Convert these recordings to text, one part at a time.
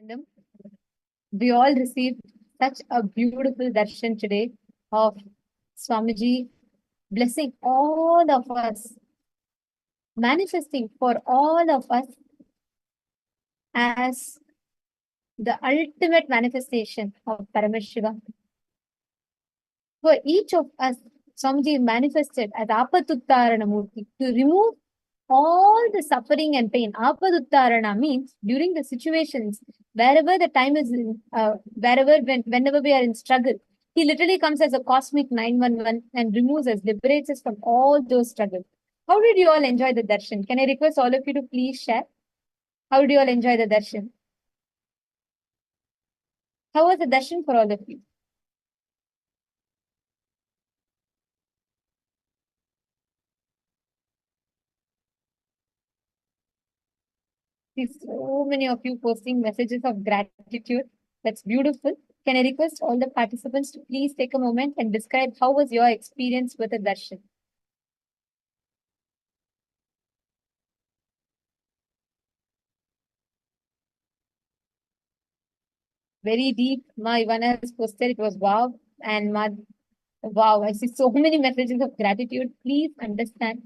Kingdom. We all received such a beautiful darshan today of Swamiji blessing all of us, manifesting for all of us as the ultimate manifestation of Paramashiva. For each of us, Swamiji manifested as Apatuttarana Murti to remove all the suffering and pain. Apatuttarana means during the situations, wherever the time is, whenever we are in struggle, he literally comes as a cosmic 911 and removes us, liberates us from all those struggles. How did you all enjoy the darshan? Can I request all of you to please share? How did you all enjoy the darshan? How was the darshan for all of you? See so many of you posting messages of gratitude. That's beautiful. Can I request all the participants to please take a moment and describe how was your experience with the darshan? Very deep. My one has posted it was wow. And my wow, I see so many messages of gratitude. Please understand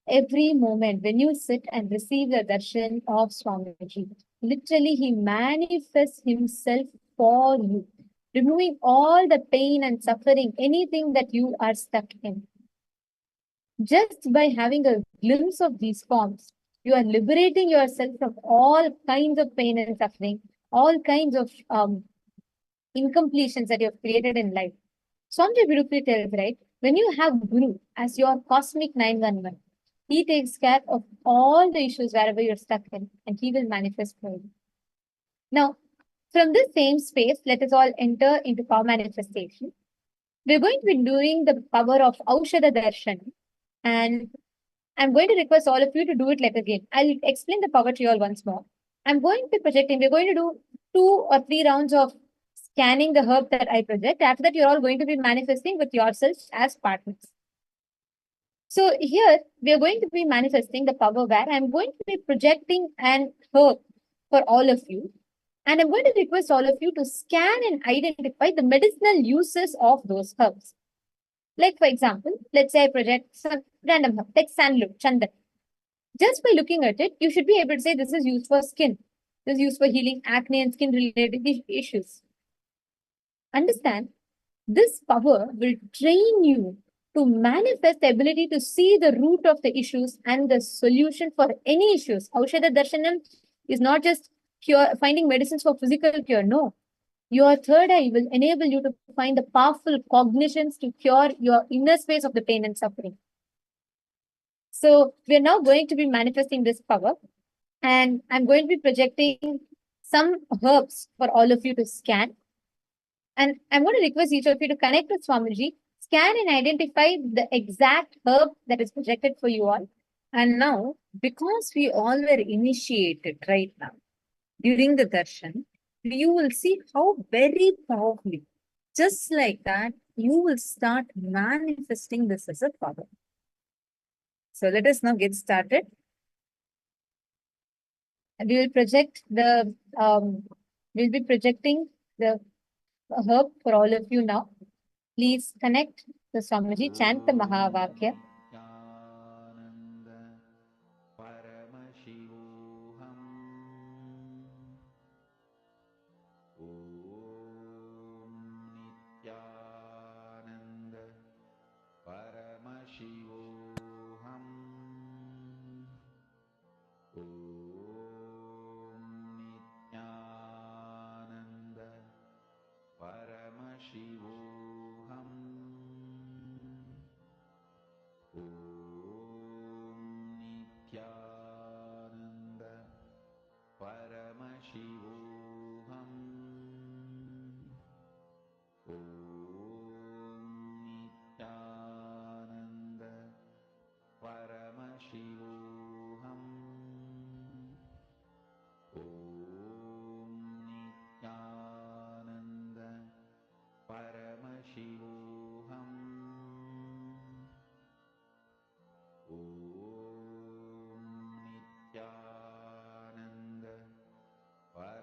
every moment when you sit and receive the darshan of Swamiji, literally he manifests himself for you, removing all the pain and suffering, anything that you are stuck in. Just by having a glimpse of these forms, you are liberating yourself from all kinds of pain and suffering, all kinds of incompletions that you have created in life. Swamiji beautifully tells, right? When you have Guru as your cosmic 911, he takes care of all the issues wherever you're stuck in, and he will manifest for you. Now, from this same space, let us all enter into power manifestation. We're going to be doing the power of Aushadha Darshan, and I'm going to request all of you to do it like a game. I'll explain the power to you all once more. I'm going to be projecting. We're going to do 2 or 3 rounds of scanning the herb that I project. After that, you're all going to be manifesting with yourselves as partners. So here, we are going to be manifesting the power where I'm going to be projecting an herb for all of you. And I'm going to request all of you to scan and identify the medicinal uses of those herbs. Like, for example, let's say I project some random herb, like sandalwood, chandan. Just by looking at it, you should be able to say this is used for skin. This is used for healing acne and skin-related issues. Understand, this power will train you to manifest the ability to see the root of the issues and the solution for any issues. Aushadha Darshanam is not just finding medicines for physical cure. No. Your third eye will enable you to find the powerful cognitions to cure your inner space of the pain and suffering. So we are now going to be manifesting this power. And I'm going to be projecting some herbs for all of you to scan. And I'm going to request each of you to connect with Swamiji, scan and identify the exact herb that is projected for you all. And now, because we all were initiated right now, during the darshan, you will see how very powerfully, just like that, you will start manifesting this as a power. So let us now get started. And we will project the, we'll be projecting the herb for all of you now. Please connect the Swamiji, chant the Mahavakya. Paramashivoham Om Nityananda Paramashivoham Om Nityananda Paramashivoham Om Nityananda Paramashivoham Om Nityananda Paramashivoham Om Nityananda Paramashivoham Om Nityananda Paramashivoham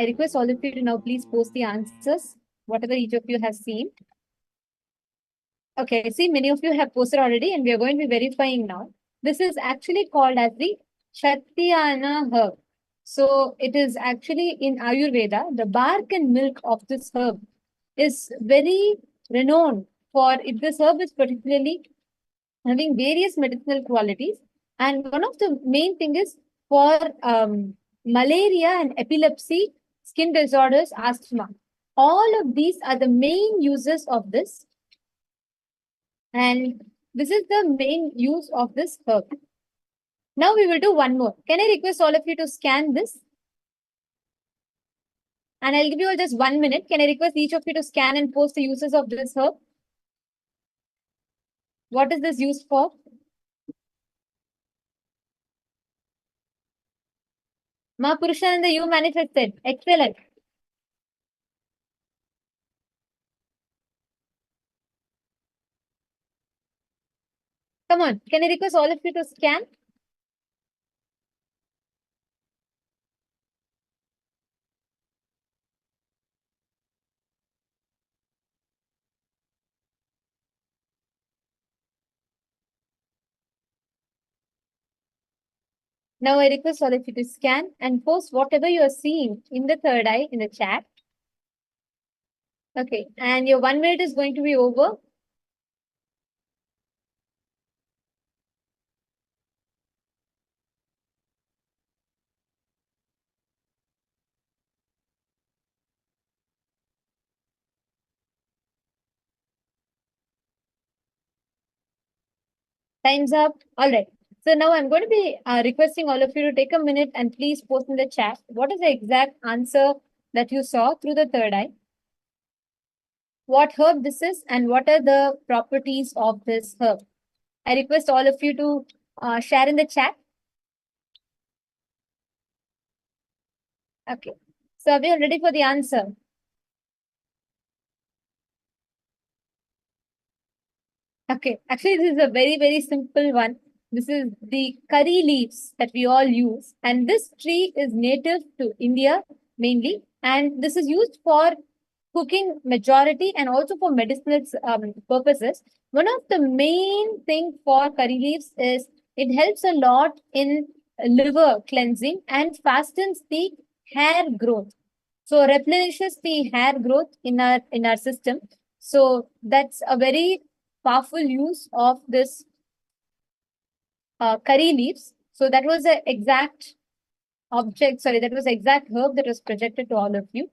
I request all of you to now please post the answers, whatever each of you has seen. Okay, see, many of you have posted already, and we are going to be verifying now. This is actually called as the Shatyana herb. So it is actually in Ayurveda, the bark and milk of this herb is very renowned for it. This herb is particularly having various medicinal qualities. And one of the main thing is for malaria and epilepsy, skin disorders, asthma. All of these are the main uses of this. And this is the main use of this herb. Now we will do one more. Can I request all of you to scan this? And I'll give you all just 1 minute. Can I request each of you to scan and post the uses of this herb? What is this used for? Mahapurushananda, you manifested. Excellent. Come on. Can I request all of you to scan? Now I request all of you to scan and post whatever you are seeing in the third eye in the chat. Okay. And your 1 minute is going to be over. Time's up. All right. So now I'm going to be requesting all of you to take a minute and please post in the chat what is the exact answer that you saw through the third eye, what herb this is, and what are the properties of this herb. I request all of you to share in the chat. Okay. So are we all ready for the answer? Okay. Actually, this is a very, very simple one. This is the curry leaves that we all use. And this tree is native to India mainly. And this is used for cooking majority and also for medicinal purposes. One of the main thing for curry leaves is it helps a lot in liver cleansing and fastens the hair growth. So replenishes the hair growth in our system. So that's a very powerful use of this curry leaves. So that was the exact that was the exact herb that was projected to all of you.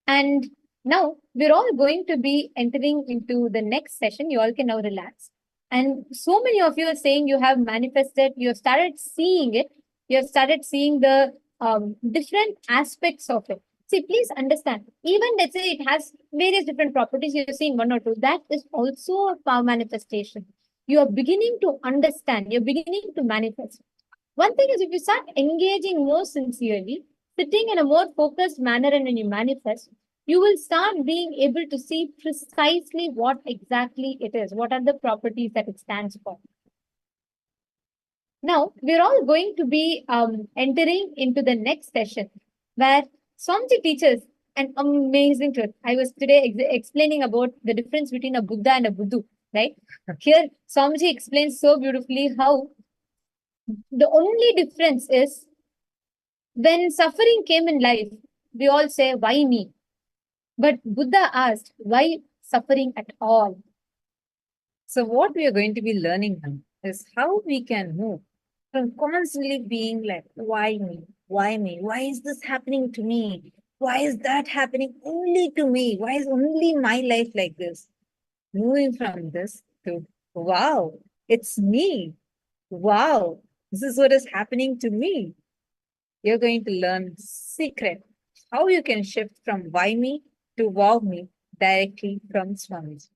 And now we're all going to be entering into the next session. You all can now relax. And so many of you are saying you have manifested, you have started seeing it, you have started seeing the different aspects of it. See, please understand, even let's say it has various different properties, you're seeing one or two, that is also a power manifestation. You are beginning to understand, you're beginning to manifest. One thing is, if you start engaging more sincerely, sitting in a more focused manner, and when you manifest, you will start being able to see precisely what exactly it is, what are the properties that it stands for. Now, we're all going to be entering into the next session where Swamiji teaches an amazing truth. I was today explaining about the difference between a Buddha and a Buddhu, right? Here, Swamiji explains so beautifully how the only difference is when suffering came in life, we all say, why me? But Buddha asked, why suffering at all? So what we are going to be learning now is how we can move from constantly being like, why me? Why me? Why is this happening to me? Why is that happening only to me? Why is only my life like this? Moving from this to, wow, it's me. Wow, this is what is happening to me. You're going to learn secret, how you can shift from why me to wow me directly from Swamiji.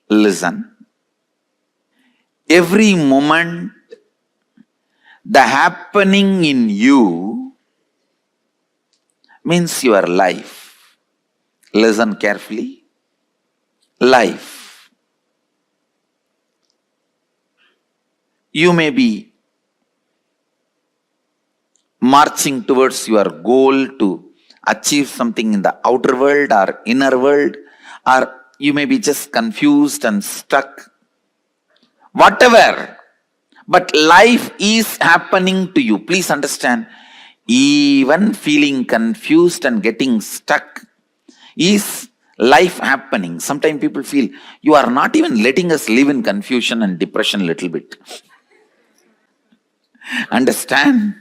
Listen. Every moment, the happening in you means your life. Listen carefully. Life. You may be marching towards your goal to achieve something in the outer world or inner world, or you may be just confused and stuck. Whatever. But life is happening to you. Please understand, even feeling confused and getting stuck is life happening. Sometimes people feel you are not even letting us live in confusion and depression a little bit. Understand?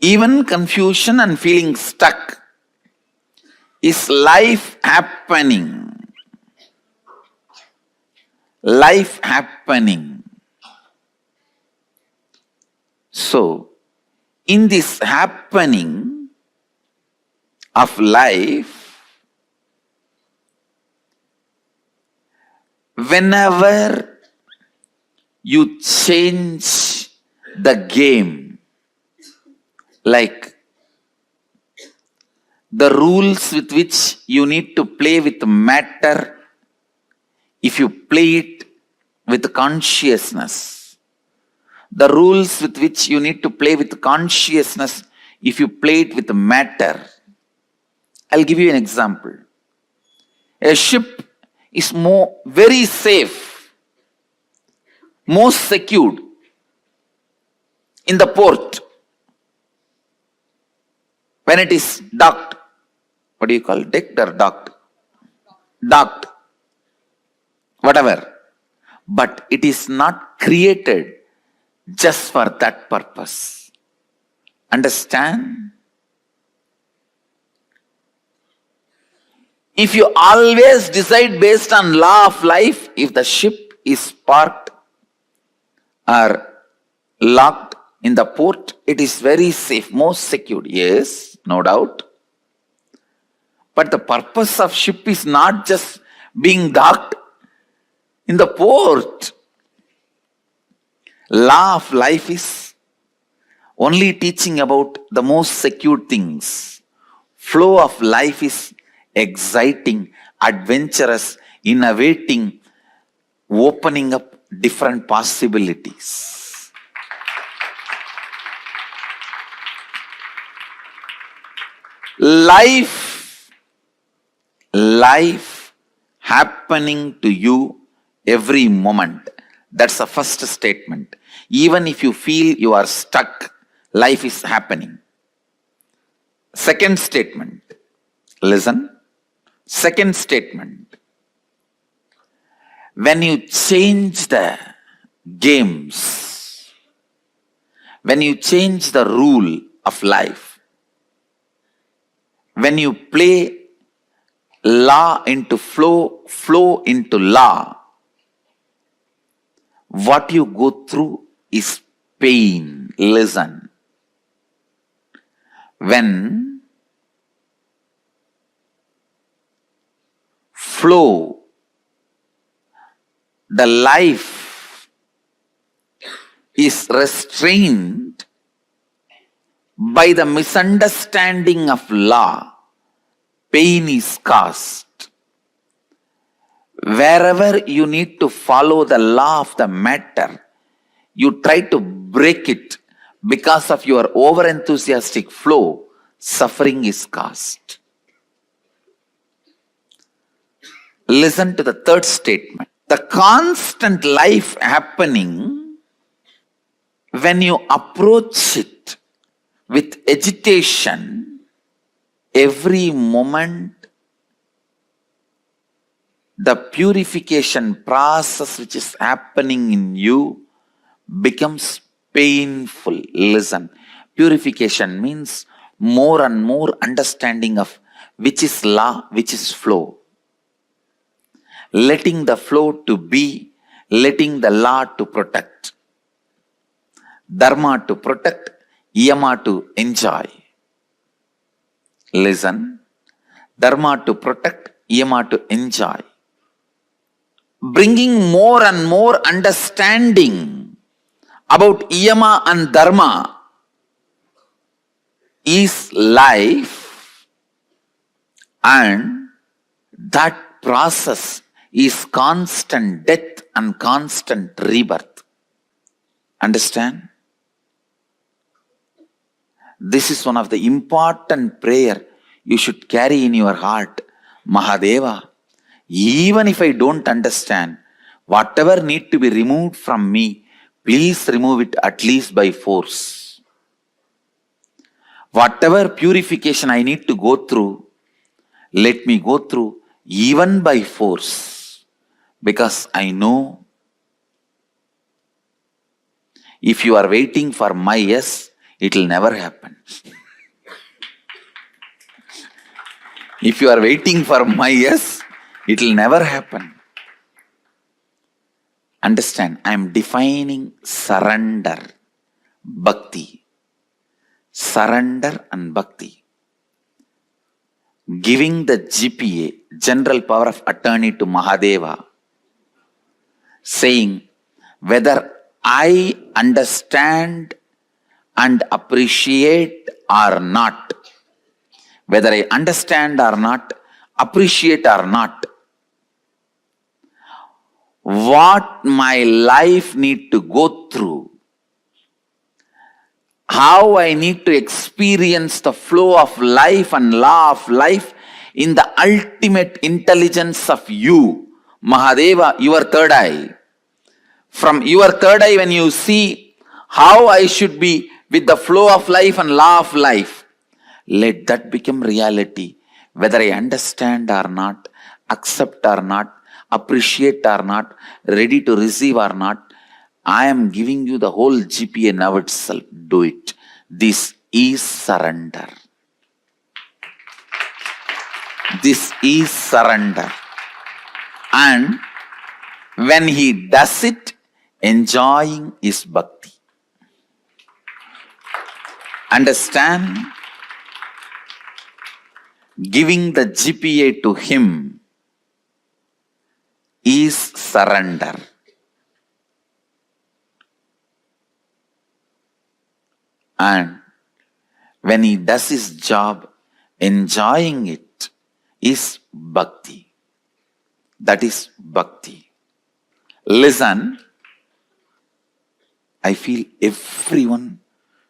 Even confusion and feeling stuck is life happening. Life happening. So, in this happening of life, whenever you change the game, like the rules with which you need to play with matter, if you play it with consciousness, the rules with which you need to play with consciousness, if you play it with matter. I'll give you an example. A ship is very safe, most secured in the port when it is docked. What do you call it? Decked or docked? Docked. Whatever. But it is not created just for that purpose. Understand? If you always decide based on law of life, if the ship is parked or locked in the port, it is very safe, most secured. Yes, no doubt. But the purpose of ship is not just being docked in the port. Law of life is only teaching about the most secure things. Flow of life is exciting, adventurous, innovating, opening up different possibilities. Life happening to you every moment. That's the first statement. Even if you feel you are stuck, life is happening. Second statement. Listen. Second statement. When you change the games, when you change the rule of life, when you play law into flow, flow into law, what you go through is pain. Listen. When flow, the life is restrained by the misunderstanding of law, pain is caused. Wherever you need to follow the law of the matter, you try to break it because of your over-enthusiastic flow, suffering is caused. Listen to the third statement. The constant life happening, when you approach it with agitation, every moment, the purification process which is happening in you becomes painful. Listen, purification means more and more understanding of which is law, which is flow. Letting the flow to be, letting the law to protect. Dharma to protect, yama to enjoy. Listen, dharma to protect, yama to enjoy. bringing more and more understanding about yama and dharma is life, and that process is constant death and constant rebirth. Understand? This is one of the important prayer you should carry in your heart. Mahadeva, even if I don't understand, whatever need to be removed from me, please remove it at least by force. Whatever purification I need to go through, let me go through even by force. Because I know if you are waiting for my yes, it will never happen. If you are waiting for my yes, it will never happen. Understand, I am defining surrender, bhakti. Surrender and bhakti. Giving the GPA, general power of attorney, to Mahadeva, saying whether I understand and appreciate or not, whether I understand or not, appreciate or not, what my life need to go through, how I need to experience the flow of life and law of life in the ultimate intelligence of you, Mahadeva, your third eye. From your third eye, when you see how I should be with the flow of life and law of life, let that become reality. Whether I understand or not, accept or not, appreciate or not, ready to receive or not, I am giving you the whole GPA now itself. Do it. This is surrender. This is surrender. And when he does it, enjoying is bhakti. Understand? Giving the GPA to him is surrender. And when he does his job, enjoying it is bhakti. That is bhakti. Listen, I feel everyone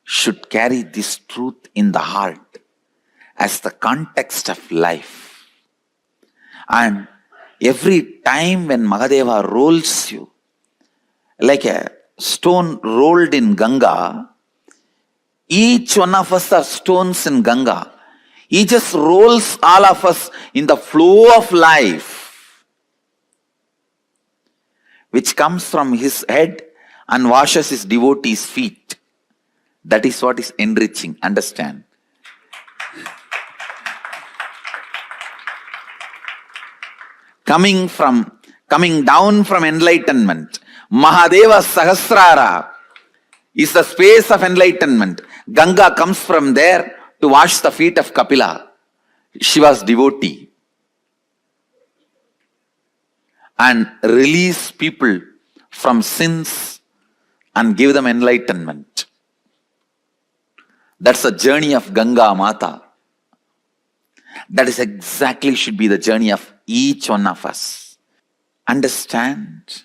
should carry this truth in the heart as the context of life. And every time when Mahadeva rolls you, like a stone rolled in Ganga, each one of us are stones in Ganga. He just rolls all of us in the flow of life, which comes from his head and washes his devotees' feet. That is what is enriching. Understand? Coming down from enlightenment, Mahadeva Sahasrara is the space of enlightenment. Ganga comes from there to wash the feet of Kapila, Shiva's devotee, and release people from sins and give them enlightenment. That's the journey of Ganga Mata. That is exactly should be the journey of each one of us. Understand?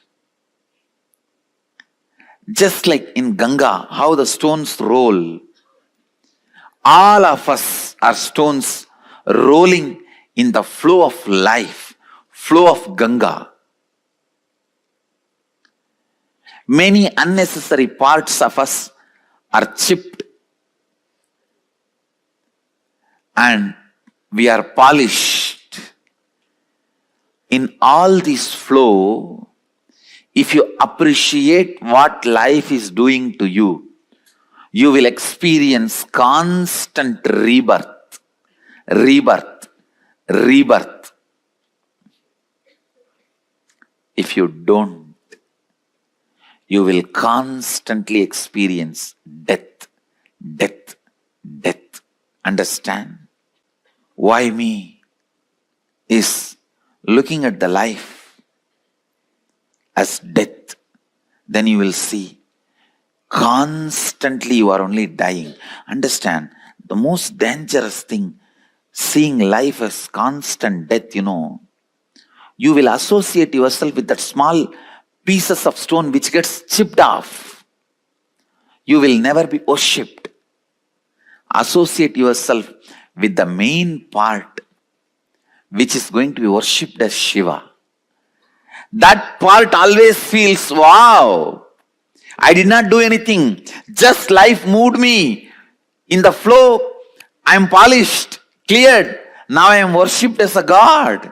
Just like in Ganga, how the stones roll, all of us are stones rolling in the flow of life, flow of Ganga. Many unnecessary parts of us are chipped and we are polished. In all this flow, if you appreciate what life is doing to you, you will experience constant rebirth, rebirth, rebirth. If you don't, you will constantly experience death, death, death. Understand? Why me? Is looking at the life. as death, then you will see constantly you are only dying. Understand, the most dangerous thing, seeing life as constant death, you will associate yourself with that small pieces of stone which gets chipped off. You will never be worshipped. Associate yourself with the main part which is going to be worshipped as Shiva. That part always feels, wow, I did not do anything. Just life moved me. In the flow, I am polished, cleared. Now I am worshipped as a god.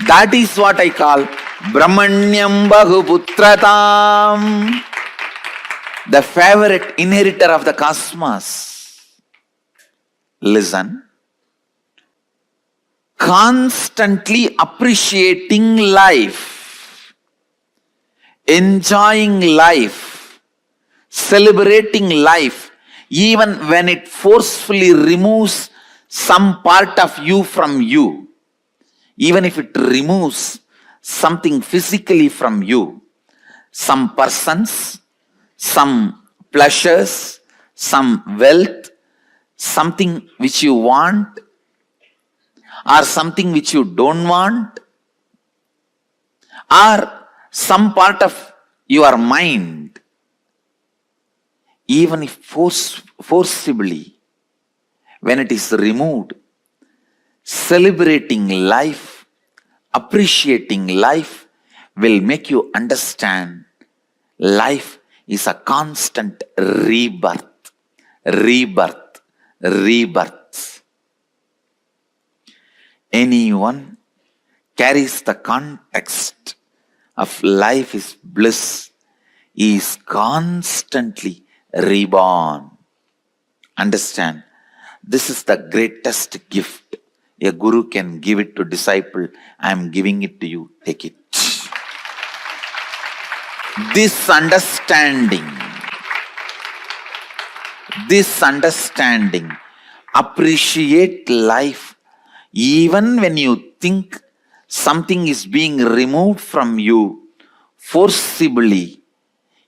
That is what I call Brahmanyam Bahuputratam, the favorite inheritor of the cosmos. Listen. Constantly appreciating life, enjoying life, celebrating life, even when it forcefully removes some part of you from you, even if it removes something physically from you, some persons, some pleasures, some wealth, something which you want, or something which you don't want, or some part of your mind, even if forcibly, when it is removed, celebrating life, appreciating life will make you understand life is a constant rebirth, rebirth, rebirth. Anyone carries the context of life is bliss, is constantly reborn. Understand, this is the greatest gift a guru can give it to disciple. I am giving it to you, take it. This understanding, appreciate life even when you think something is being removed from you forcibly,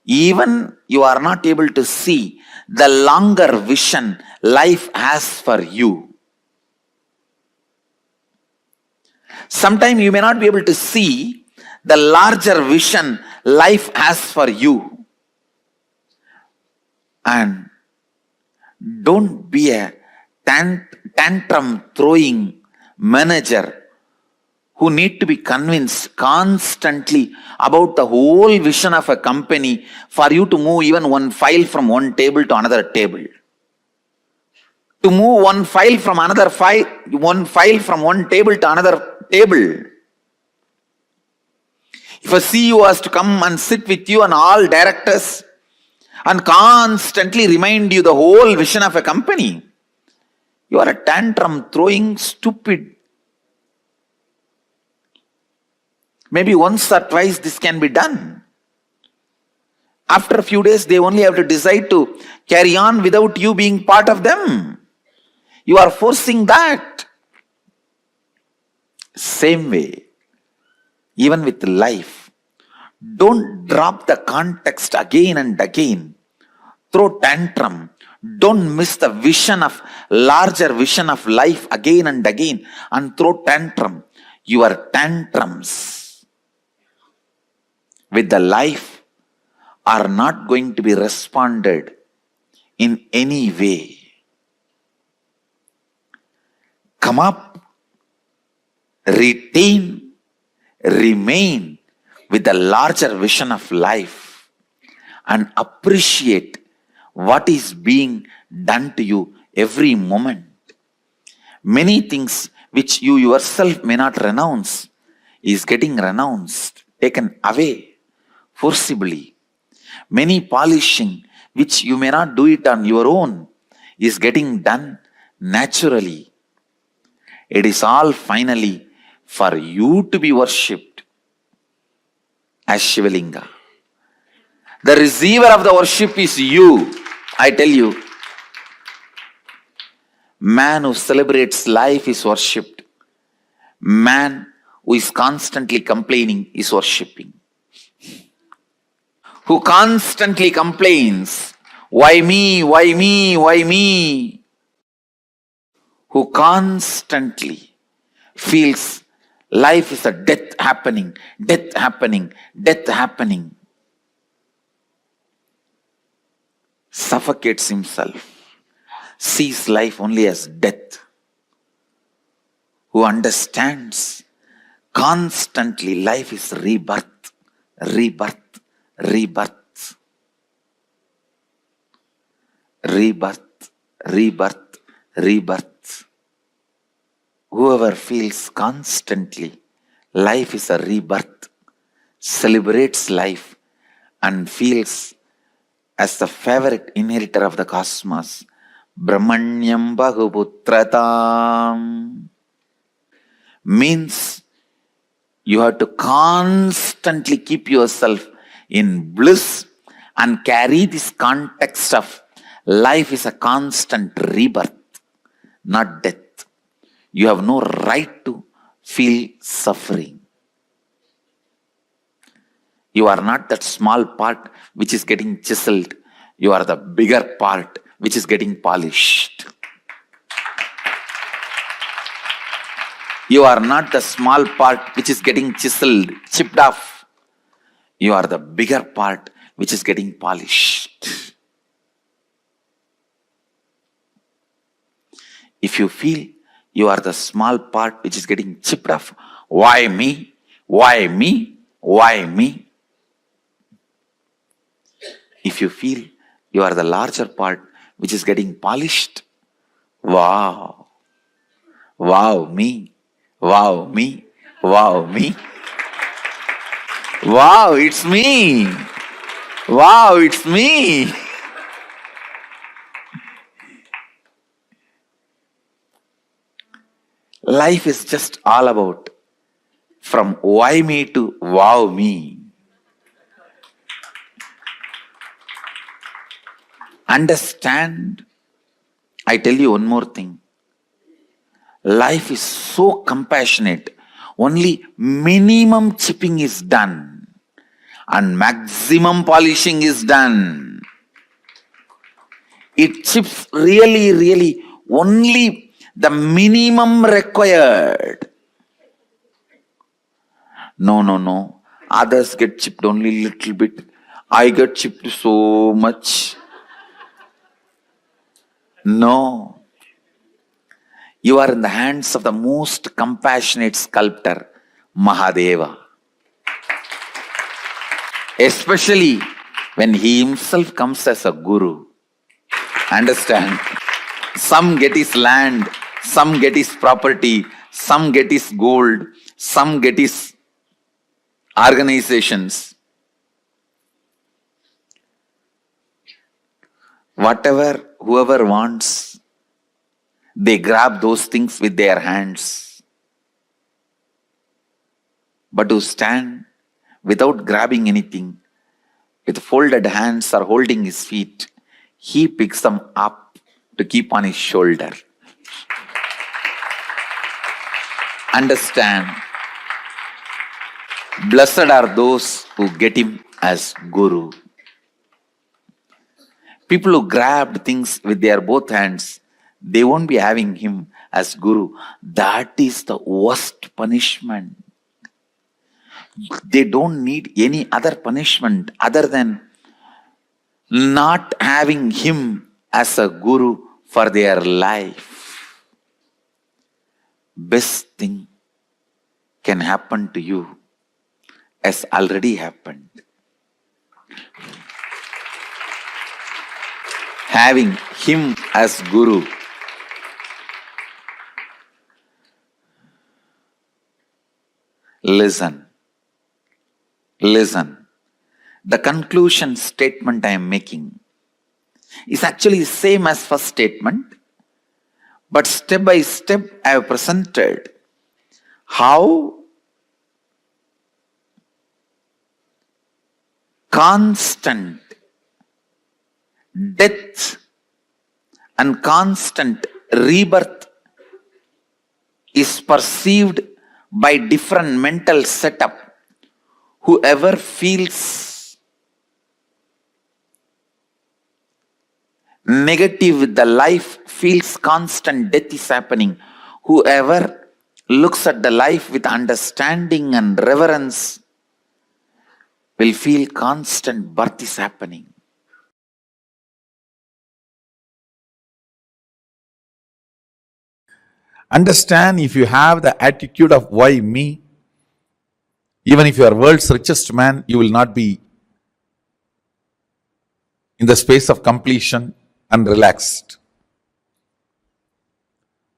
even you are not able to see the longer vision life has for you. Sometimes you may not be able to see the larger vision life has for you. And don't be a tantrum throwing manager who need to be convinced constantly about the whole vision of a company for you to move even one file from one table to another table. To move one file from one table to another table. If a CEO has to come and sit with you and all directors and constantly remind you the whole vision of a company, you are a tantrum throwing stupid. Maybe once or twice this can be done. After a few days, they only have to decide to carry on without you being part of them. You are forcing that. Same way, even with life, don't drop the context again and again. Throw tantrum. Don't miss the larger vision of life again and again and throw tantrum. Your tantrums with the life are not going to be responded in any way. Come up, retain, remain with the larger vision of life and appreciate what is being done to you every moment. Many things which you yourself may not renounce is getting renounced, taken away forcibly. Many polishing which you may not do it on your own is getting done naturally. It is all finally for you to be worshipped as Shivalinga. The receiver of the worship is you. I tell you, man who celebrates life is worshipped. Man who is constantly complaining is worshipping. Who constantly complains, why me, why me, why me? Who constantly feels life is a death happening, death happening, death happening, suffocates himself, sees life only as death. Who understands constantly life is rebirth, rebirth, rebirth, rebirth, rebirth, rebirth. Whoever feels constantly life is a rebirth, celebrates life and feels as the favorite inheritor of the cosmos, Brahmanyam Bahuputratam, means you have to constantly keep yourself in bliss and carry this context of life is a constant rebirth, not death. You have no right to feel suffering. You are not that small part which is getting chiseled. You are the bigger part which is getting polished. You are not the small part which is getting chiseled, chipped off. You are the bigger part which is getting polished. If you feel you are the small part which is getting chipped off, why me? Why me? Why me? If you feel you are the larger part which is getting polished, wow, wow, me, wow, me, wow, me, wow, it's me, wow, it's me. Life is just all about from why me to wow me. Understand, I tell you one more thing. Life is so compassionate. Only minimum chipping is done and maximum polishing is done. It chips really, really only the minimum required. No, no, no. Others get chipped only little bit. I get chipped so much. No. You are in the hands of the most compassionate sculptor, Mahadeva. Especially when he himself comes as a guru. Understand? Some get his land, some get his property, some get his gold, some get his organizations. Whatever, whoever wants, they grab those things with their hands. But to stand without grabbing anything, with folded hands or holding his feet, he picks them up to keep on his shoulder. Understand, blessed are those who get him as Guru. People who grabbed things with their both hands, they won't be having him as Guru. That is the worst punishment. They don't need any other punishment other than not having him as a Guru for their life. Best thing can happen to you has already happened. Having him as Guru. Listen. Listen. The conclusion statement I am making is actually same as first statement, but step by step I have presented how constant death and constant rebirth is perceived by different mental setup. Whoever feels negative with the life feels constant death is happening. Whoever looks at the life with understanding and reverence will feel constant birth is happening. Understand, if you have the attitude of why me, even if you are world's richest man, you will not be in the space of completion and relaxed.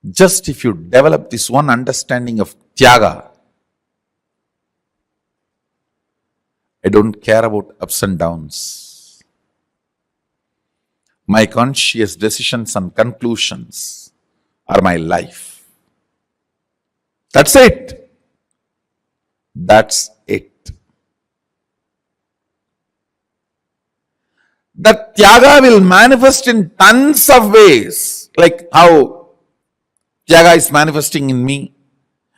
Just if you develop this one understanding of Tyaga, I don't care about ups and downs. My conscious decisions and conclusions are my life. That's it. That's it. That Tyaga will manifest in tons of ways, like how Tyaga is manifesting in me.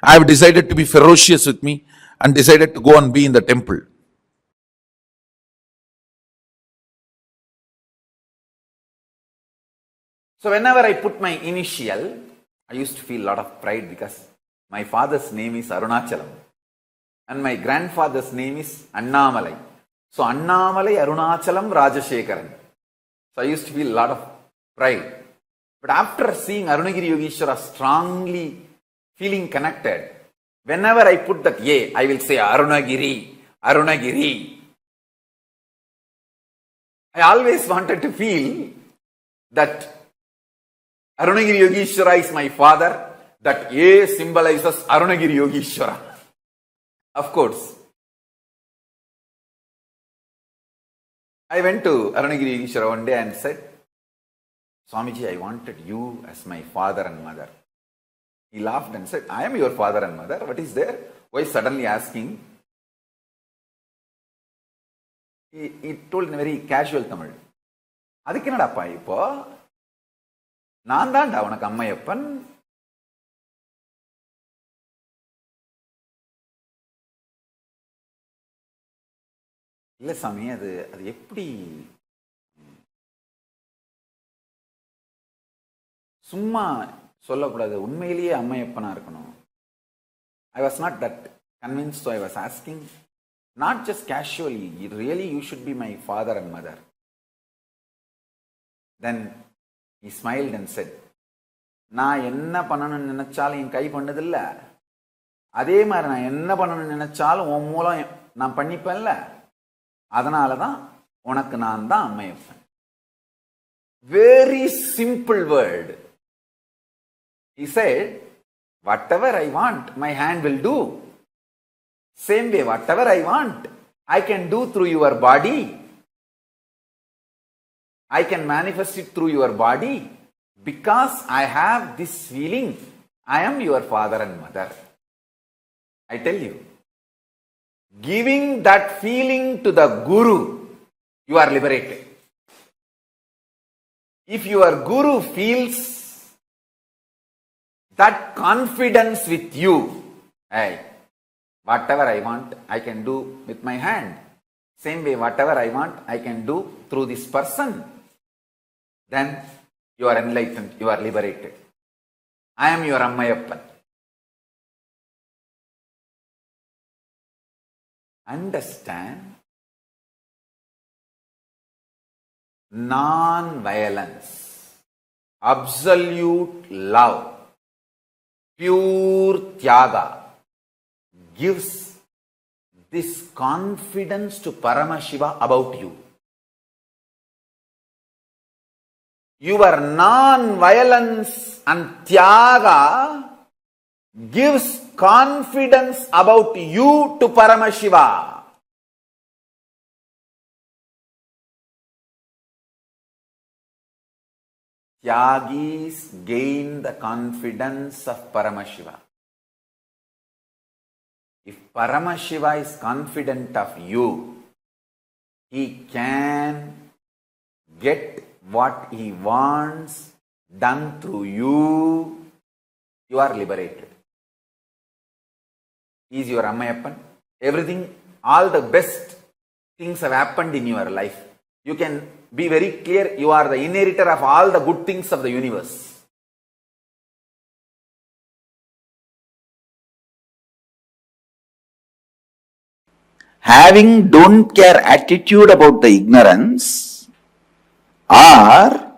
I have decided to be ferocious with me and decided to go and be in the temple. So whenever I put my initial, I used to feel a lot of pride because my father's name is Arunachalam and my grandfather's name is Annamalai. So Annamalai, Arunachalam, Rajashekaran. So I used to feel a lot of pride. But after seeing Arunagiri Yogeshwara strongly feeling connected, whenever I put that A, I will say Arunagiri, Arunagiri. I always wanted to feel that Arunagiri Yogeshwara is my father, that A symbolizes Arunagiri Yogeshwara. Of course, I went to Arunagiri Yogeshwara one day and said, Swamiji, I wanted you as my father and mother. He laughed and said, I am your father and mother. What is there? Why suddenly asking? He told in a very casual Tamil. அதுக்கு என்னடாப்பா இப்போ நான் தான்டா உனக்கு அம்மையப்பன். இல்ல சாமி, அது எப்படி சும்மா சொல்லக்கூடாது, உண்மையிலேயே அம்மையப்பனா இருக்கணும். I was not that convinced, so I was asking, not just casually, really you should be my father and mother. Then he smiled and said, நான் என்ன பண்ணணும்னு நினைச்சாலும் என் கை பண்ணதில்ல, அதே மாதிரி நான் என்ன பண்ணணும்னு நினைச்சாலும் உன் மூலம் நான் பண்ணிப்பேன்ல, அதனாலதான் உனக்கு நான் தான் Ammaiyappan. Very simple word. He said, whatever I want, my hand will do. Same way, whatever I want, I can do through your body. I can manifest it through your body because I have this feeling. I am your father and mother. I tell you, giving that feeling to the Guru, you are liberated. If your Guru feels that confidence with you, hey, whatever I want, I can do with my hand. Same way, whatever I want, I can do through this person. Then you are enlightened, you are liberated. I am your Ammayappan. Understand? Non-violence, absolute love, pure Tyaga gives this confidence to Paramashiva about you. Your non-violence and Tyaga gives confidence about you to Paramashiva. Tyagis gain the confidence of Paramashiva. If Paramashiva is confident of you, he can get what he wants done through you. You are liberated. is your Ammayappan. Everything, all the best things have happened in your life. You can be very clear, you are the inheritor of all the good things of the universe. Having don't care attitude about the ignorance, or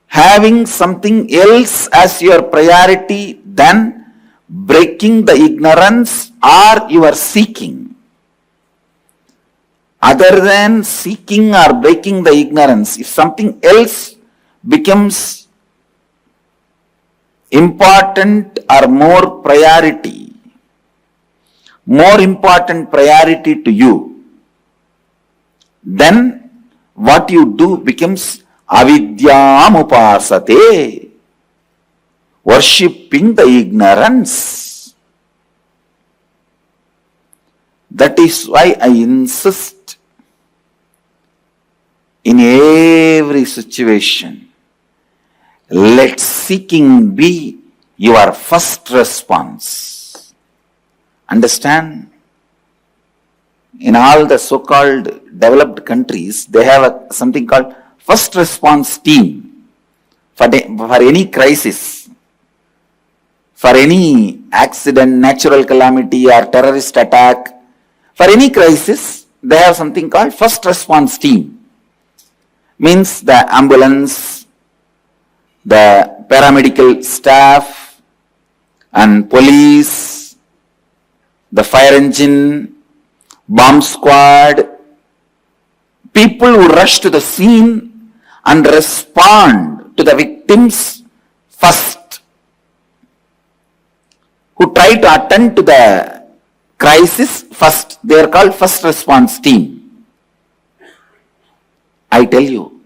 having something else as your priority than breaking the ignorance, or you are seeking. Other than seeking or breaking the ignorance, if something else becomes important or more important priority to you, then what you do becomes avidyam upasate, worshipping the ignorance. That is why I insist in every situation, let seeking be your first response. Understand? In all the so-called developed countries, they have something called first response team for any crisis, for any accident, natural calamity or terrorist attack. For any crisis, they have something called first response team. Means the ambulance, the paramedical staff and police, the fire engine, bomb squad, people who rush to the scene and respond to the victims first, who try to attend to the crisis first. They are called first response team. I tell you,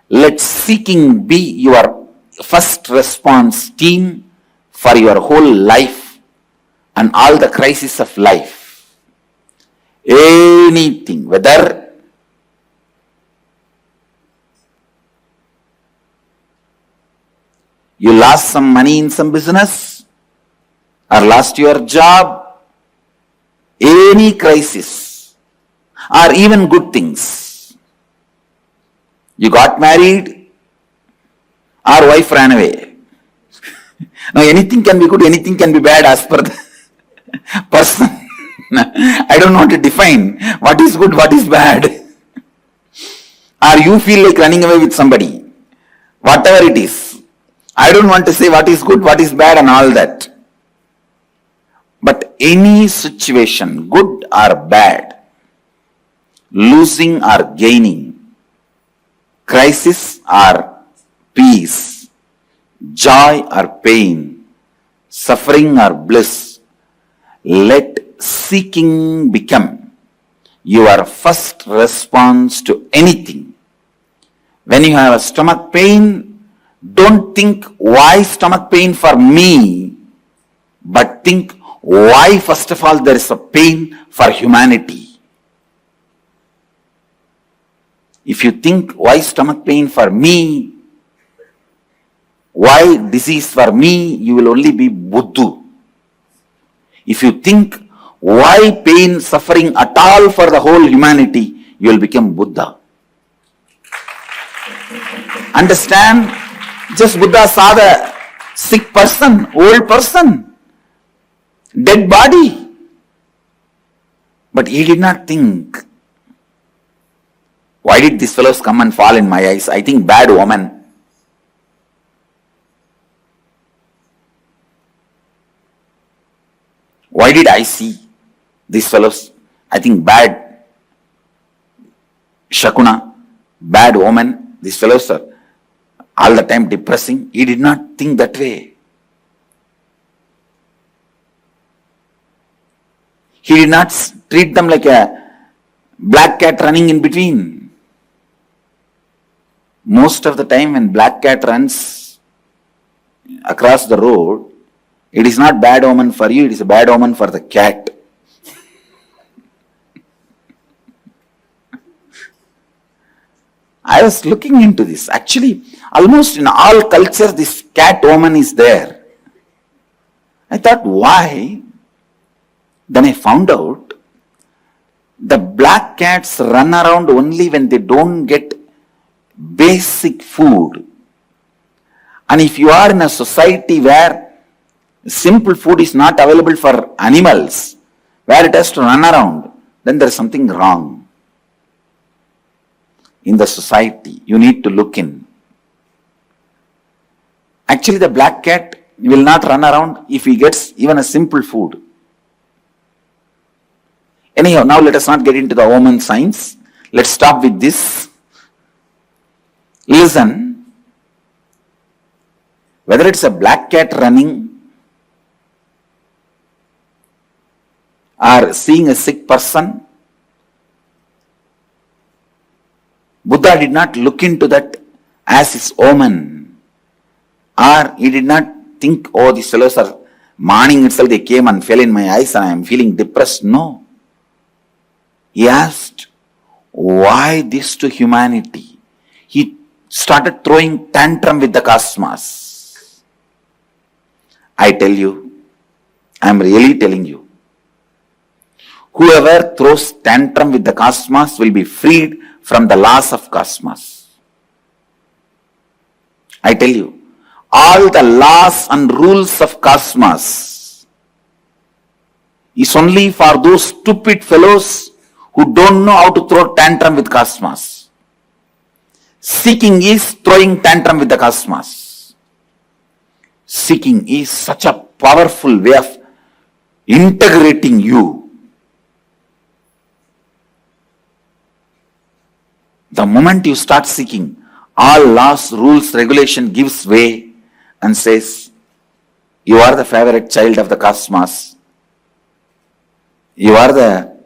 let seeking be your first response team for your whole life and all the crises of life. Anything, whether you lost some money in some business or lost your job, any crisis or even good things. You got married or wife ran away. Now anything can be good, anything can be bad as per the person. I don't want to define what is good, what is bad. Or you feel like running away with somebody. Whatever it is. I don't want to say what is good, what is bad and all that. But any situation, good or bad, losing or gaining, crisis or peace, joy or pain, suffering or bliss, let seeking become your first response to anything. When you have a stomach pain, don't think why stomach pain for me, but think why first of all there is a pain for humanity. If you think why stomach pain for me, why disease for me, you will only be Buddha. If you think why pain, suffering at all for the whole humanity, you will become Buddha. Understand? Just Buddha saw the sick person, old person, dead body. But he did not think, why did these fellows come and fall in my eyes? I think bad woman. Why did I see these fellows? I think bad Shakuna, bad woman. These fellows are all the time depressing. He did not think that way. He did not treat them like a black cat running in between. Most of the time when black cat runs across the road, it is not bad omen for you, it is a bad omen for the cat. I was looking into this. Actually, almost in all cultures, this cat woman is there. I thought, why? Then I found out the black cats run around only when they don't get basic food. And if you are in a society where simple food is not available for animals, where it has to run around, then there is something wrong in the society. You need to look in. Actually, the black cat will not run around if he gets even a simple food. Anyhow, now let us not get into the omen science. Let's stop with this. Listen, whether it's a black cat running or seeing a sick person, Buddha did not look into that as his omen, or he did not think, oh, these fellows are, morning itself they came and fell in my eyes and I am feeling depressed. No. He asked, why this to humanity? He started throwing tantrum with the cosmos. I tell you, I am really telling you, whoever throws tantrum with the cosmos will be freed from the laws of cosmos. I tell you, all the laws and rules of cosmos is only for those stupid fellows who don't know how to throw tantrum with cosmos. Seeking is throwing tantrum with the cosmos. Seeking is such a powerful way of integrating you. The moment you start seeking, all laws, rules, regulation gives way and says, you are the favorite child of the cosmos. You are the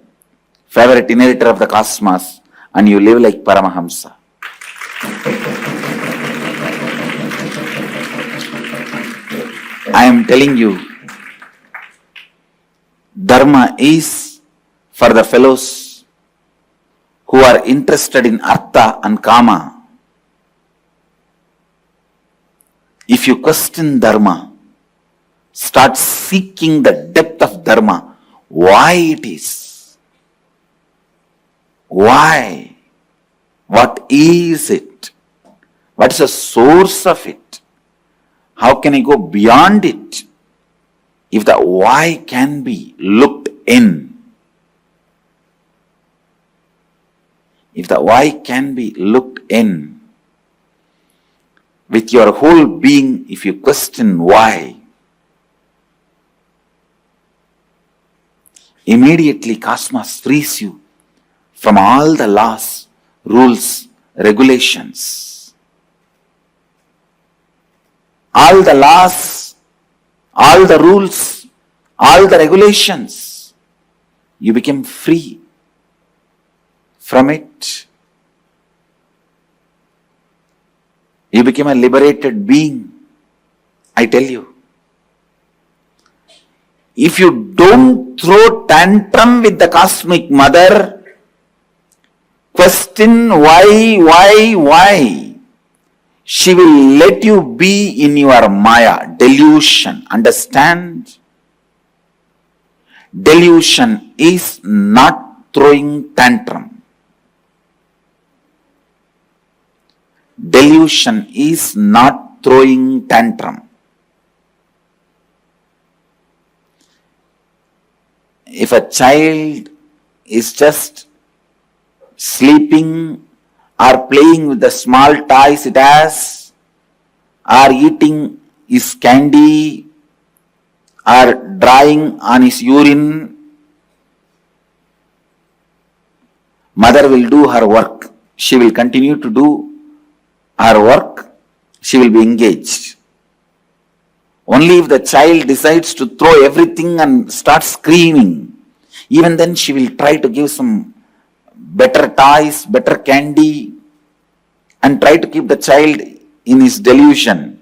favorite inheritor of the cosmos and you live like Paramahamsa. I am telling you, Dharma is for the fellows who are interested in Artha and Kama. If you question Dharma, start seeking the depth of Dharma, why it is. Why? What is it? What is the source of it? How can I go beyond it? If the why can be looked in, if the why can be looked in, with your whole being, if you question why, immediately cosmos frees you from all the laws, rules, regulations. All the laws, all the rules, all the regulations, you become free from it. You become a liberated being. I tell you. If you don't throw tantrum with the cosmic mother, question why, she will let you be in your Maya, delusion. Understand? Delusion is not throwing tantrum. Delusion is not throwing tantrum. If a child is just sleeping or playing with the small toys it has, or eating his candy, or drying on his urine, mother will do her work. She will continue to do her work. She will be engaged. Only if the child decides to throw everything and start screaming, even then she will try to give some better toys, better candy, and try to keep the child in his delusion.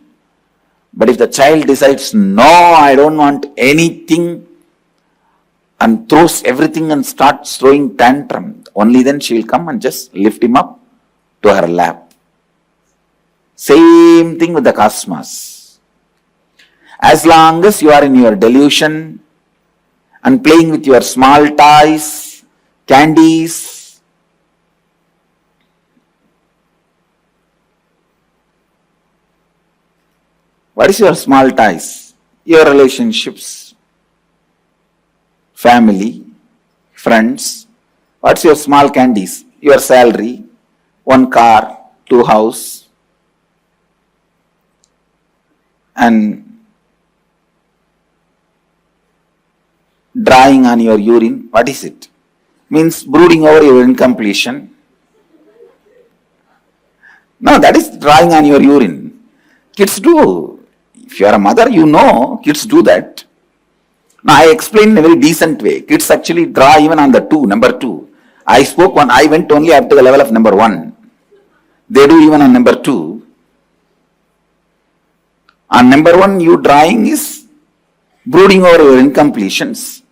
But if the child decides, no, I don't want anything, and throws everything and starts throwing tantrum, only then she will come and just lift him up to her lap. Same thing with the cosmos. As long as you are in your delusion and playing with your small toys, candies, what is your small toys? Your relationships, family, friends. What's your small candies? Your salary, one car, two house, and drawing on your urine. What is it? Means brooding over your incompletion. No, that is drawing on your urine. Kids do. If you are a mother, you know kids do that. Now I explained in a very decent way. Kids actually draw even on the number two. I went only up to the level of number one. They do even on number two. On number one, you drawing is brooding over your incompletions.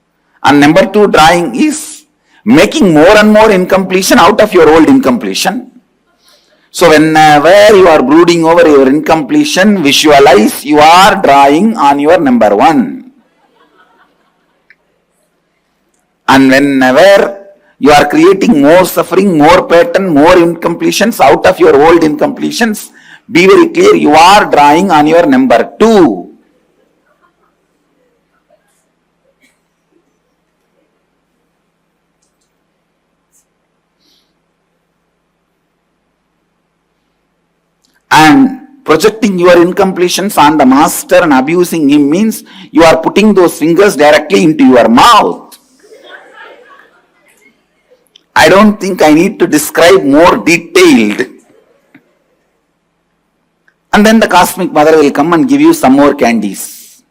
And number two, drawing is making more and more incompletion out of your old incompletion. So whenever you are brooding over your incompletion, visualize you are drawing on your number one. And whenever you are creating more suffering, more pattern, more incompletions out of your old incompletions, be very clear, you are drawing on your number two. And projecting your incompletions on the master and abusing him means you are putting those fingers directly into your mouth. I don't think I need to describe more detailed. And then the cosmic mother will come and give you some more candies.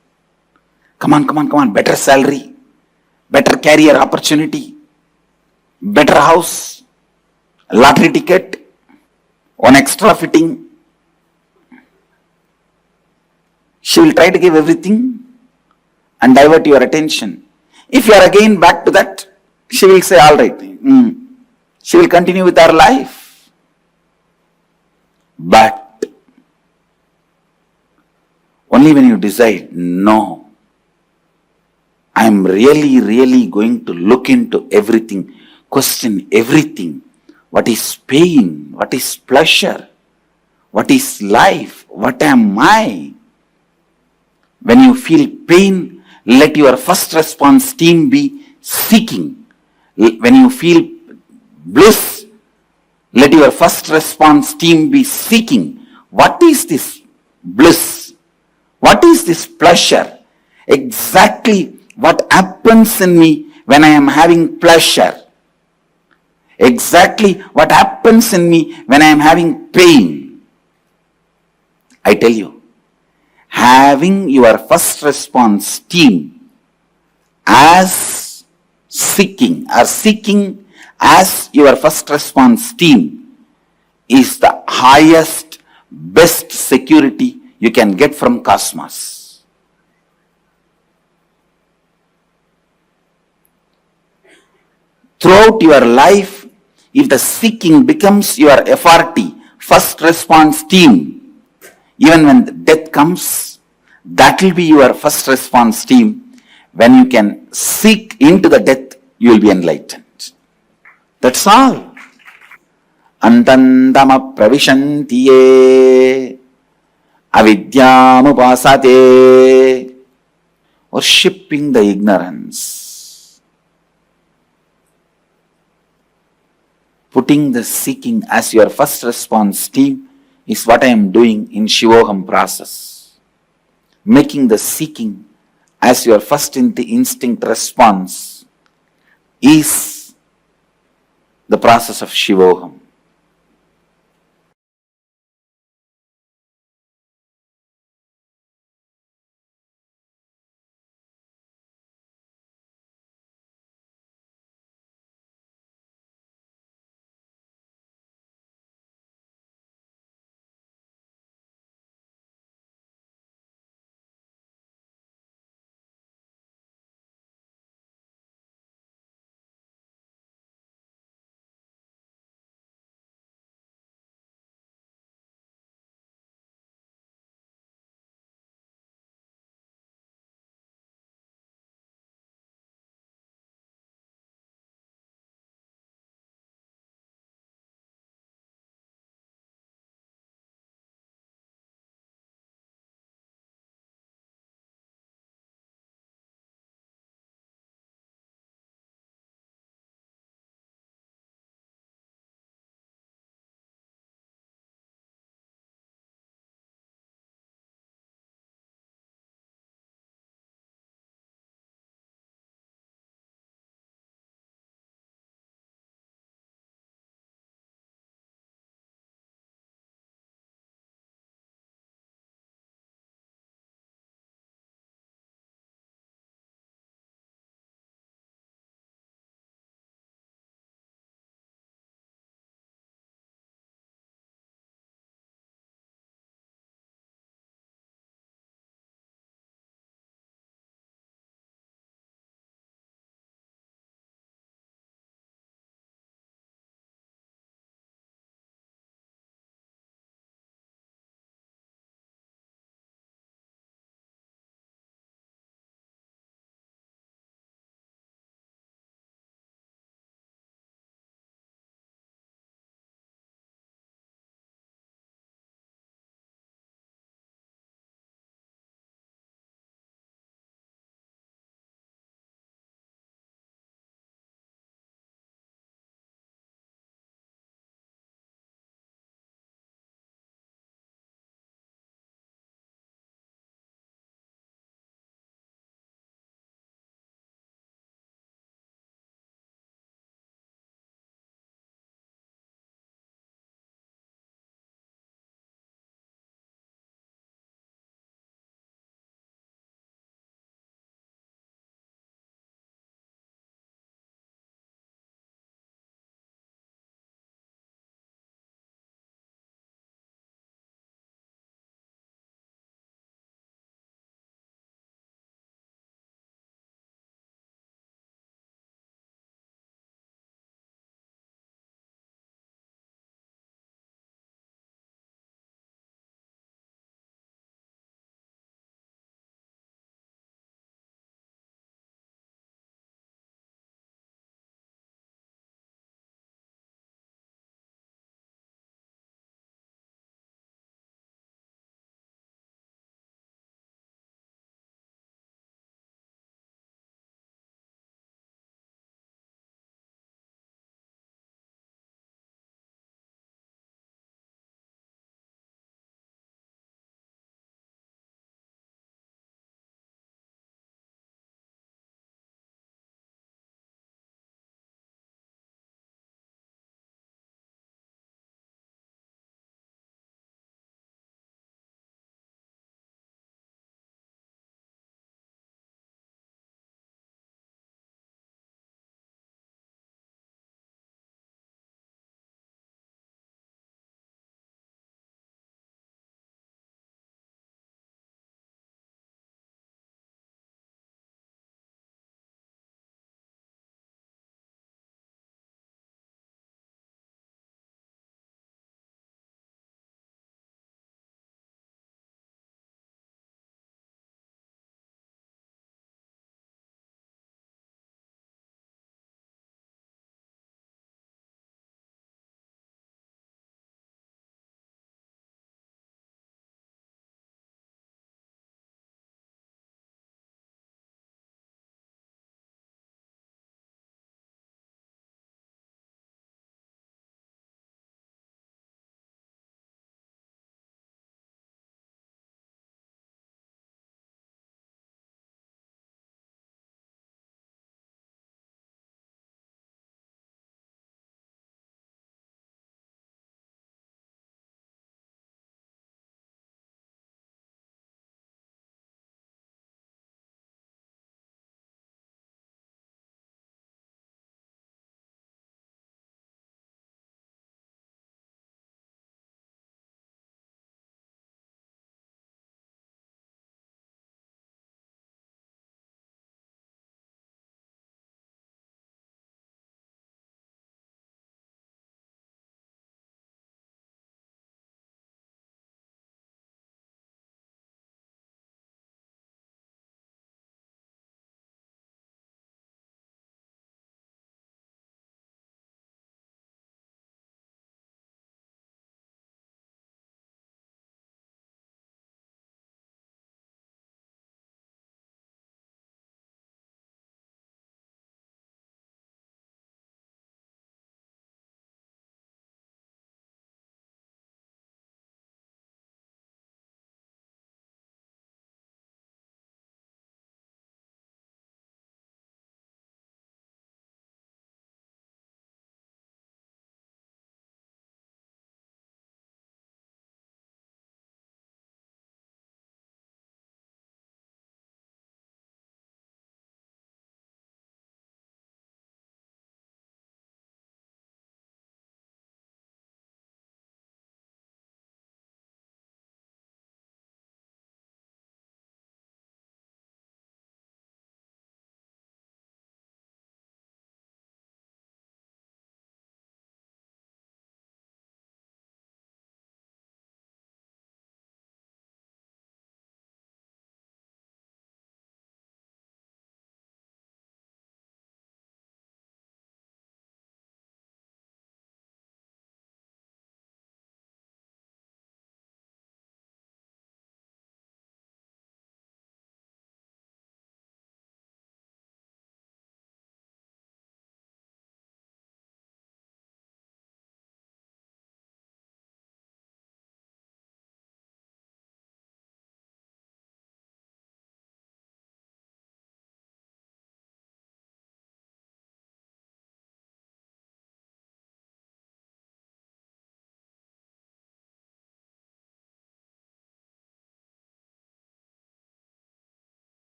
Come on, better salary, better career opportunity, better house, lottery ticket, one extra fitting. She will try to give everything and divert your attention. If you are again back to that, she will say, all right. She will continue with her life. But only when you decide, no, I am really going to look into everything, question everything. What is pain? What is pleasure? What is life? What am I? When you feel pain, let your first response team be seeking. When you feel bliss, let your first response team be seeking. What is this bliss? What is this pleasure? Exactly what happens in me when I am having pleasure. Exactly what happens in me when I am having pain. I tell you, having your first response team as seeking as your first response team is the highest, best security you can get from cosmos. Throughout your life, if the seeking becomes your FRT, first response team, even when death comes, that will be your first response team. When you can seek into the death, you will be enlightened. That's all. Antandama pravishantiye avidyamupasate. Worshipping the ignorance. Putting the seeking as your first response team is what I am doing in Shivoham process. Making the seeking as your first instinct response is the process of Shivoham.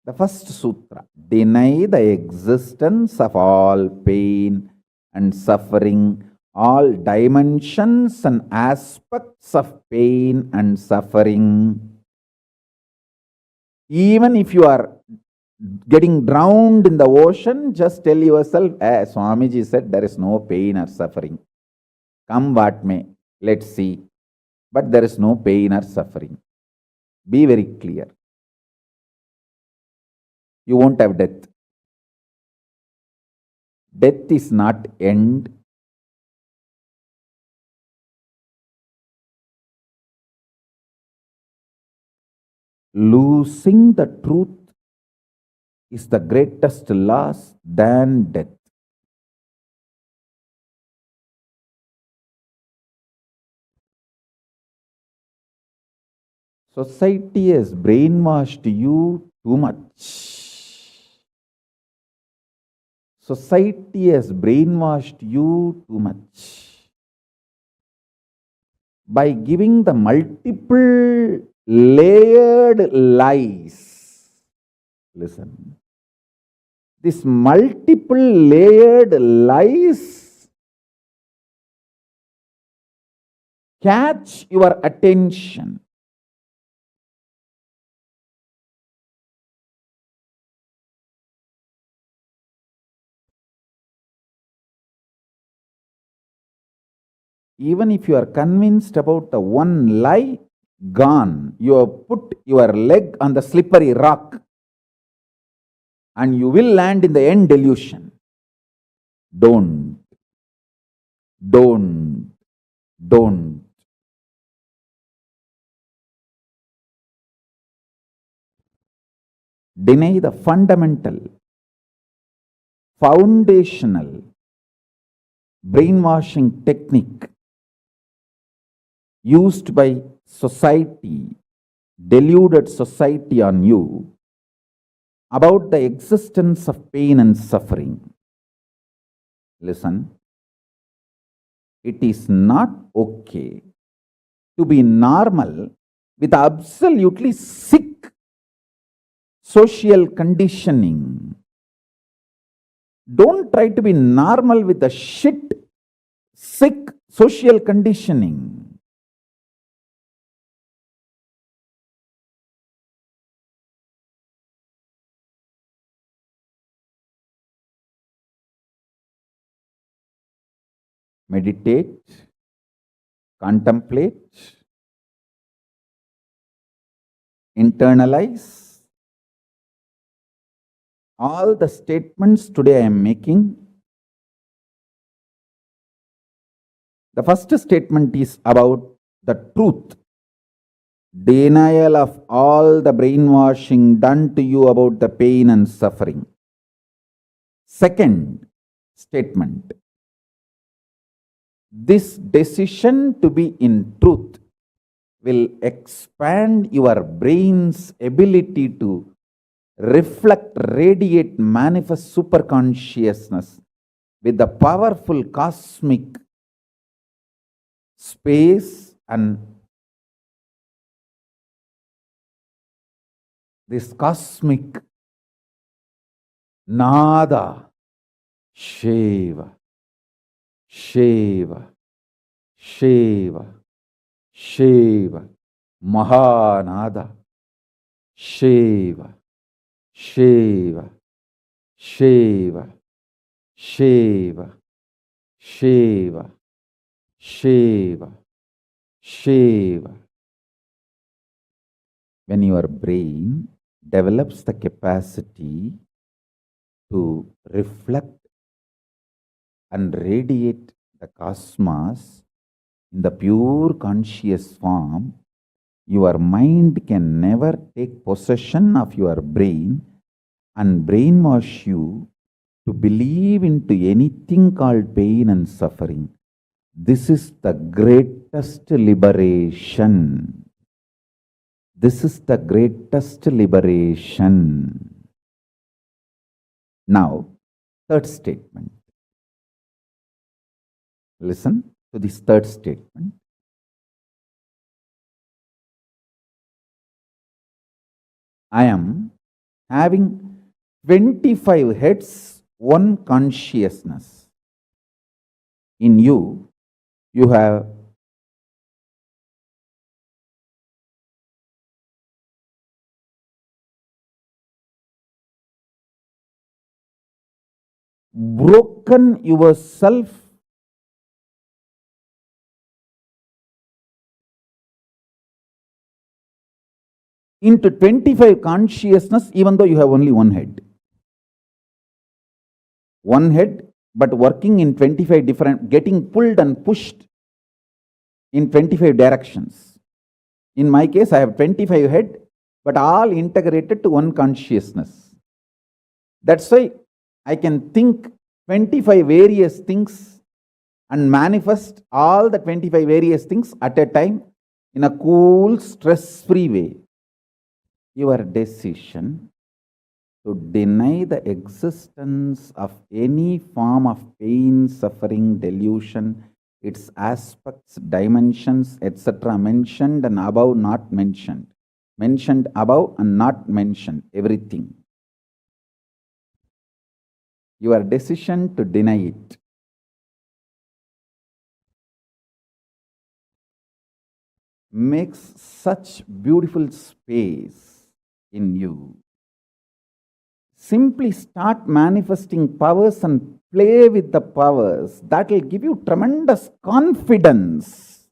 The first sutra, deny the existence of all pain and suffering, all dimensions and aspects of pain and suffering. Even if you are getting drowned in the ocean, just tell yourself, Swamiji said there is no pain or suffering. Come what may, let's see. But there is no pain or suffering. Be very clear. You won't have death. Death is not end. Losing the truth is the greatest loss than death. Society has brainwashed you too much. Society has brainwashed you too much by giving the multiple layered lies. Listen. This multiple layered lies catch your attention. Even if you are convinced about the one lie, gone. You have put your leg on the slippery rock and you will land in the end delusion. Don't. Don't. Deny the fundamental, foundational brainwashing technique used by society, deluded society on you about the existence of pain and suffering. Listen, it is not okay to be normal with absolutely sick social conditioning. Don't try to be normal with the shit, sick social conditioning. Meditate, contemplate, internalize all the statements today I am making. The first statement is about the truth, denial of all the brainwashing done to you about the pain and suffering. Second statement, this decision to be in truth will expand your brain's ability to reflect, radiate, manifest superconsciousness with the powerful cosmic space and this cosmic nada, Shiva, Shiva, Shiva, Shiva, Mahanada, Shiva, Shiva, Shiva, Shiva, Shiva, Shiva, Shiva. When your brain develops the capacity to reflect and radiate the cosmos in the pure conscious form, your mind can never take possession of your brain and brainwash you to believe into anything called pain and suffering. This is the greatest liberation. This is the greatest liberation. Now, third statement. Listen to this third statement. I am having 25 heads, one consciousness. In you, you have broken yourself into 25 consciousness, even though you have only one head. One head, but working in 25 different, getting pulled and pushed in 25 directions. In my case, I have 25 head, but all integrated to one consciousness. That's why I can think 25 various things and manifest all the 25 various things at a time in a cool, stress-free way. Your decision to deny the existence of any form of pain, suffering, delusion, its aspects, dimensions, etc. mentioned and above not mentioned. Mentioned above and not mentioned, everything. Your decision to deny it makes such beautiful space in you. Simply start manifesting powers and play with the powers. That will give you tremendous confidence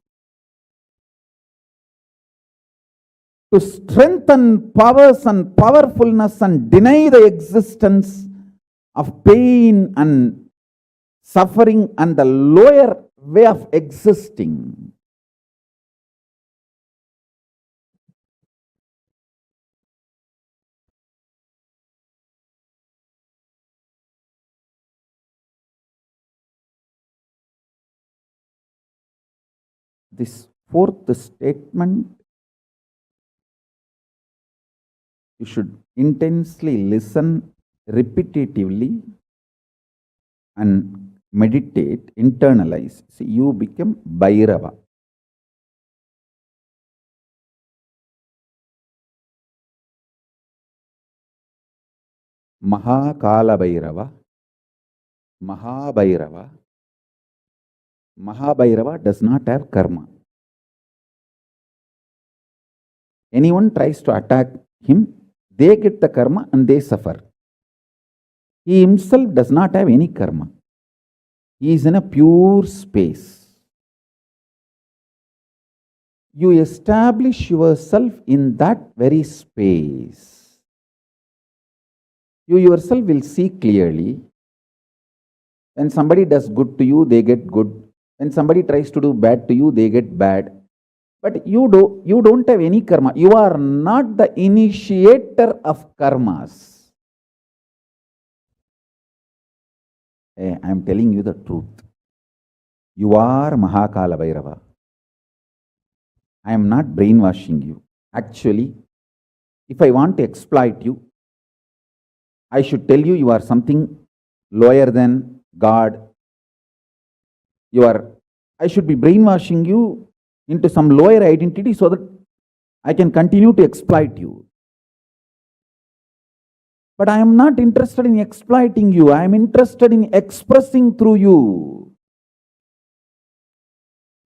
to strengthen powers and powerfulness and deny the existence of pain and suffering and the lower way of existing. This fourth statement, you should intensely listen repetitively and meditate, internalize. See, you become Bhairava. Mahakala Bhairava, Mahabhairava. Mahabhairava does not have karma. Anyone tries to attack him, they get the karma and they suffer. He himself does not have any karma. He is in a pure space. You establish yourself in that very space. You yourself will see clearly. When somebody does good to you, they get good. When somebody tries to do bad to you, they get bad. But you don't have any karma. You are not the initiator of karmas. I am telling you the truth. You are Mahakala Bhairava. I am not brainwashing you. Actually, if I want to exploit you, I should tell you you are something lower than God. I should be brainwashing you into some lower identity so that I can continue to exploit you. But I am not interested in exploiting you. I am interested in expressing through you.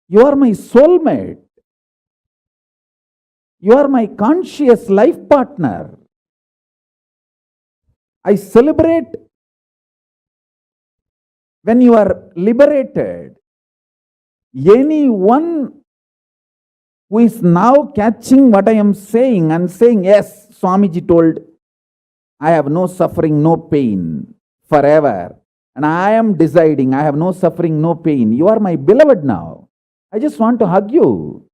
You are my soulmate. You are my conscious life partner. I celebrate when you are liberated. Anyone who is now catching what I am saying and saying, yes, Swamiji told, I have no suffering, no pain forever. And I am deciding I have no suffering, no pain. You are my beloved now. I just want to hug you.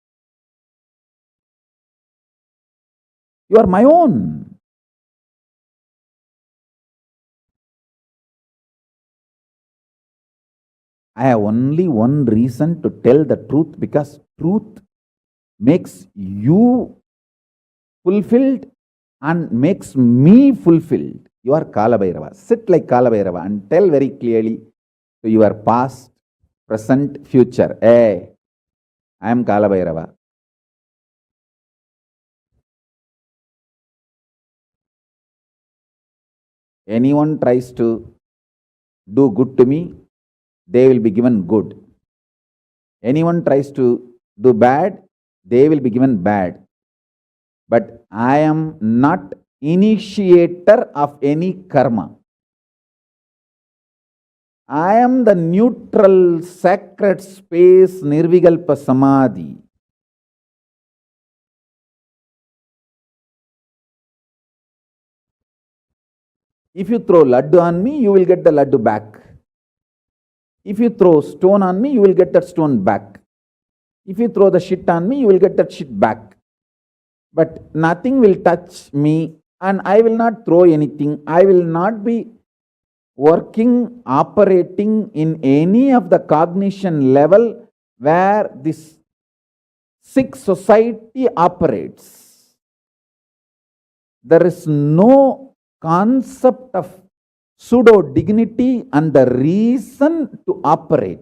You are my own. I have only one reason to tell the truth, because truth makes you fulfilled and makes me fulfilled. You are Kala Bhairava. Sit like Kala Bhairava and tell very clearly to your past, present, future. Hey, I am Kala Bhairava. anyone tries to do good to me, they will be given good. Anyone tries to do bad, they will be given bad. But I am not initiator of any karma. I am the neutral, sacred space, Nirvikalpa Samadhi. If you throw laddu on me, you will get the laddu back. If you throw stone on me, you will get that stone back. If you throw the shit on me, you will get that shit back. But nothing will touch me, and I will not throw anything. I will not be working, operating in any of the cognition level where this sick society operates. There is no concept of pseudo dignity and the reason to operate.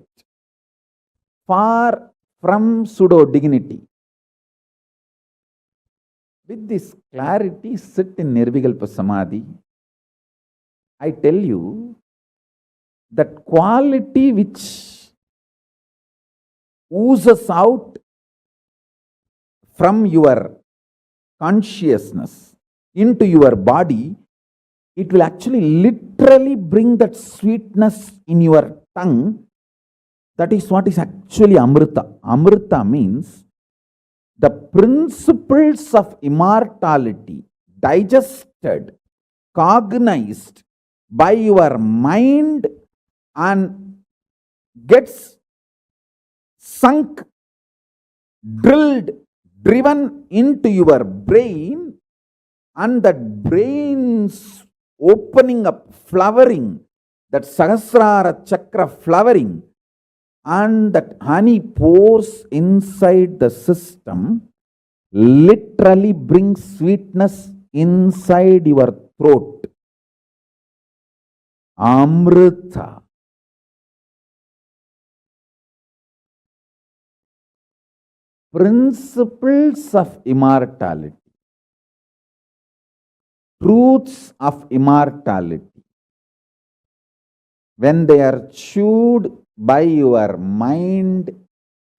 Far from pseudo dignity. With this clarity, sit in Nirvikalpa Samadhi. I tell you that quality which oozes out from your consciousness into your body, it will actually literally bring that sweetness in your tongue. That is what is actually Amrita. Amrita means the principles of immortality digested, cognized by your mind and gets sunk, drilled, driven into your brain, and that brain's opening up, flowering, that Sahasrara Chakra flowering, and that honey pours inside the system, literally brings sweetness inside your throat. Amrita. Principles of immortality. Truths of immortality. When they are chewed by your mind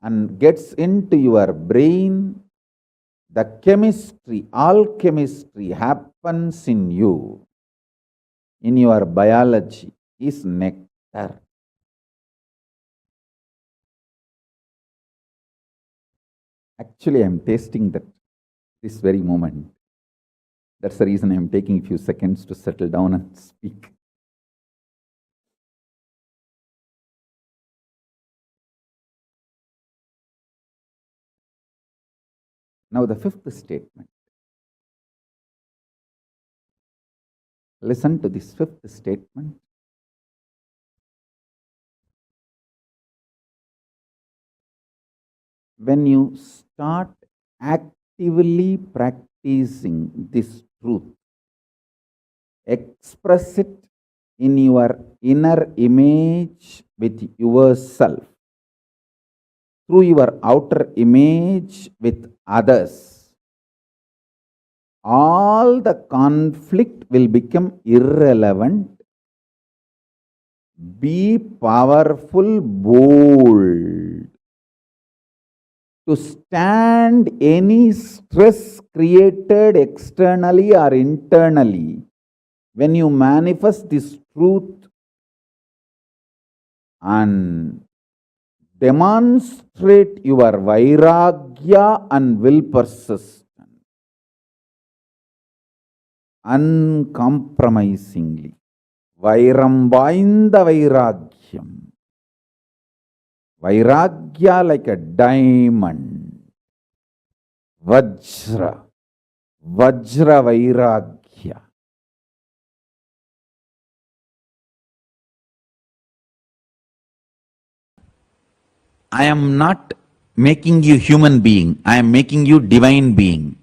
and gets into your brain, the chemistry, alchemistry happens in you, in your biology, is nectar. Actually, I am tasting that this very moment. That's the reason I am taking a few seconds to settle down and speak. Now, the fifth statement. Listen to this fifth statement. When you start actively practicing this truth, express it in your inner image with yourself, through your outer image with others, all the conflict will become irrelevant. Be powerful, bold, to stand any stress created externally or internally. When you manifest this truth and demonstrate your vairagya and will persistence uncompromisingly. Vairam vainda vairagyam. Vairagya like a diamond. Vajra. Vajra vairagya. I am not making you human being. I am making you divine being.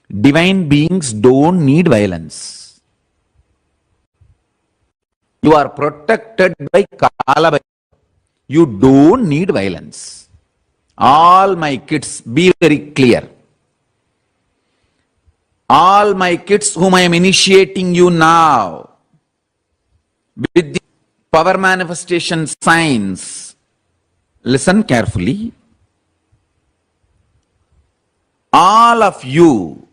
Divine beings don't need violence. You are protected by Kala. You don't need violence. All my kids, be very clear. All my kids whom I am initiating you now with the power manifestation signs, listen carefully. All of you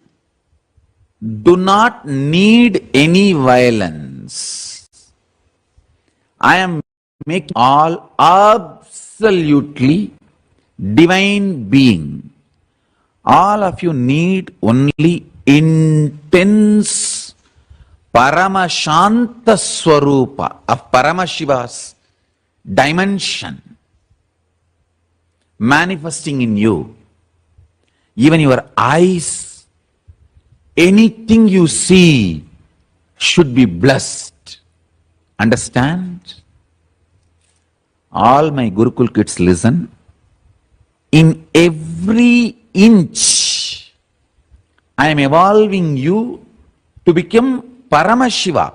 do not need any violence. I am making all absolutely divine being. All of you need only intense Paramashanta Swarupa of Paramashiva's dimension manifesting in you. Even your eyes, anything you see should be blessed. Understand? All my Gurukul kids listen. In every inch, I am evolving you to become Paramashiva,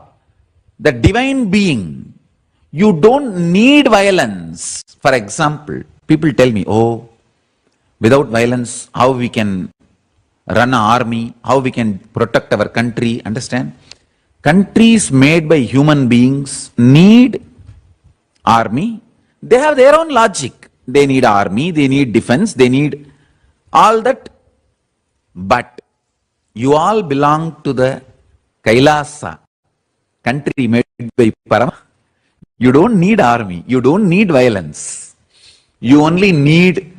the divine being. You don't need violence. For example, people tell me, oh, without violence, how we can run an army, how we can protect our country. Understand? Countries made by human beings need army. They have their own logic. They need army, they need defense, they need all that. But you all belong to the Kailasa, country made by Parama. You don't need army, you don't need violence. You only need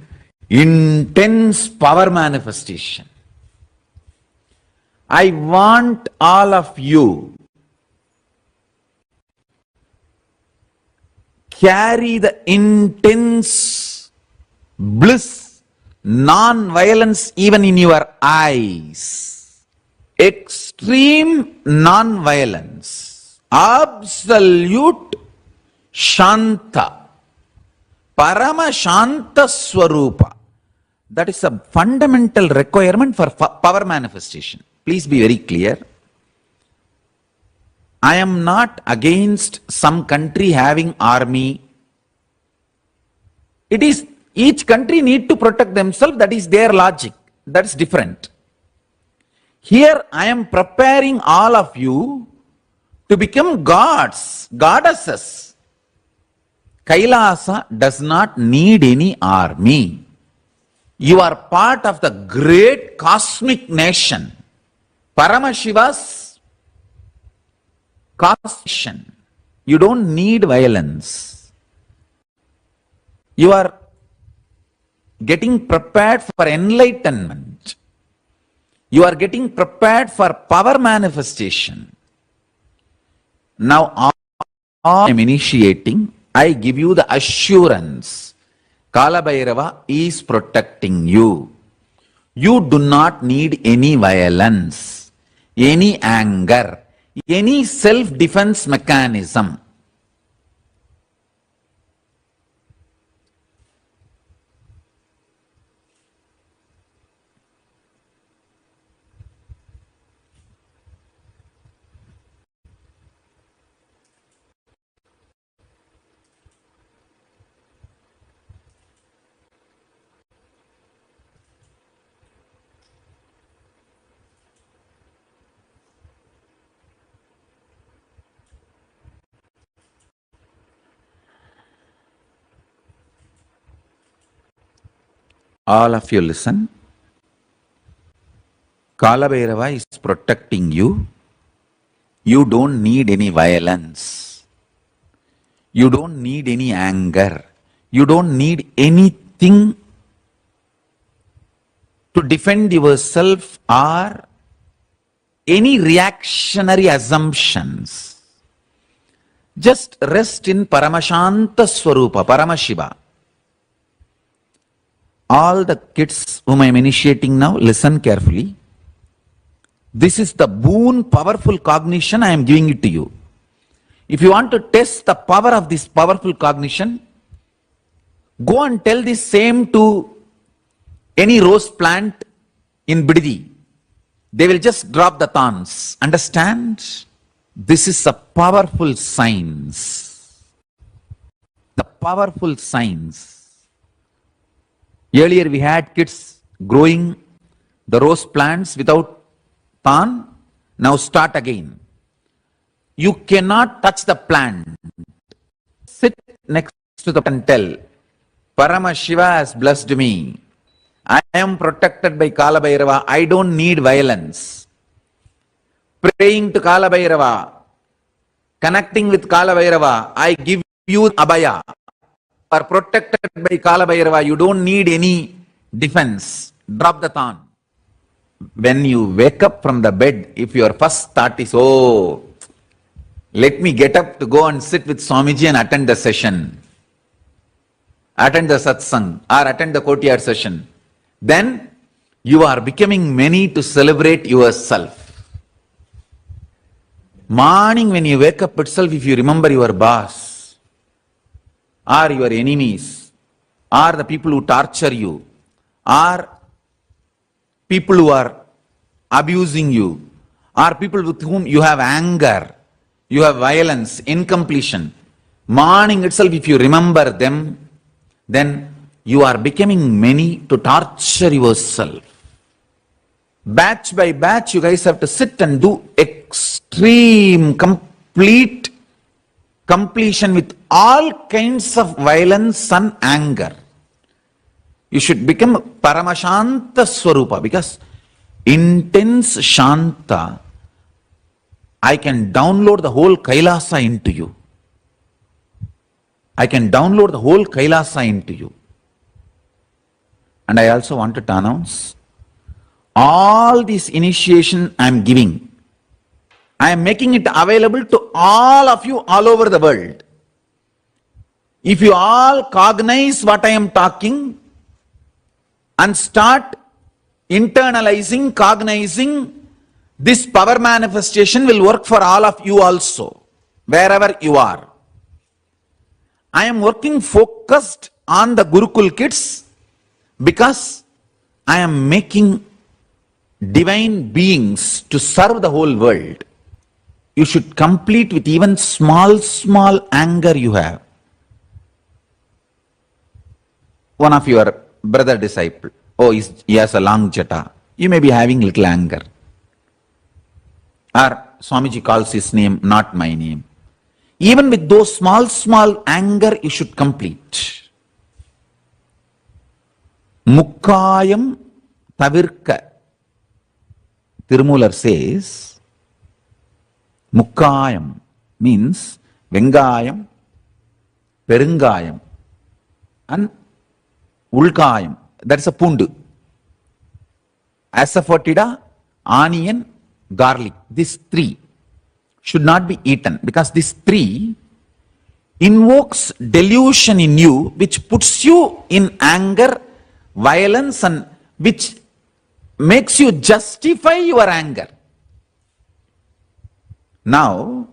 intense power manifestation. I want all of you carry the intense bliss, non-violence even in your eyes. Extreme non-violence, absolute Shanta, Paramashanta Swarupa. That is a fundamental requirement for power manifestation. Please be very clear. I am not against some country having army. It is each country need to protect themselves. That is their logic. That's different. Here I am preparing all of you to become gods, goddesses. Kailasa does not need any army. You are part of the great cosmic nation, Paramashiva's cosmic nation. You don't need violence. You are getting prepared for enlightenment. You are getting prepared for power manifestation. Now, all I am initiating, I give you the assurance. Kala Bhairava is protecting you. You do not need any violence, any anger, any self-defense mechanism. All of you listen. Kala Bhairava is protecting you. You don't need any violence. You don't need any anger. You don't need anything to defend yourself or any reactionary assumptions. Just rest in Paramashanta Swarupa, Paramashiva. All the kids whom I am initiating now, listen carefully. This is the boon, powerful cognition I am giving it to you. If you want to test the power of this powerful cognition, go and tell this same to any rose plant in Bididi. They will just drop the thorns. Understand? This is a powerful science. The powerful science. Earlier we had kids growing the rose plants without Tan, now start again. You cannot touch the plant. Sit next to the plant and tell, Paramashiva has blessed me. I am protected by Kala Bhairava. I don't need violence. Praying to Kala Bhairava, connecting with Kala Bhairava, I give you abhaya. You are protected by Kala Bhairava. You don't need any defense. Drop the Tan. When you wake up from the bed, if your first thought is, oh, let me get up to go and sit with Swamiji and attend the session, attend the satsang or attend the courtyard session, then you are becoming many to celebrate yourself. Morning when you wake up itself, if you remember your boss or your enemies or the people who torture you or people who are abusing you or people with whom you have anger, you have violence, incompletion, morning itself if you remember them, then you are becoming many to torture yourself. Batch by batch, you guys have to sit and do extreme, complete completion with all kinds of violence and anger. You should become Paramashanta Swarupa, because intense Shanta, I can download the whole Kailasa into you. I can download the whole Kailasa into you. And I also wanted to announce, all this initiation I am giving, I am making it available to all of you all over the world. If you all cognize what I am talking and start internalizing, cognizing, this power manifestation will work for all of you also, wherever you are. I am working focused on the Gurukul kids because I am making divine beings to serve the whole world. You should complete with even small anger you have. One of your brother disciple, oh, he has a long jata. You may be having little anger. Or Swamiji calls his name, not my name. Even with those small anger, you should complete. Mukkayam tavirka. Tirumular says, Mukkayam means Vengayam, Perungayam, and Ulkayam. That is a pundu. Asafoetida, onion, garlic. These three should not be eaten, because these three invokes delusion in you, which puts you in anger, violence, and which makes you justify your anger. Now,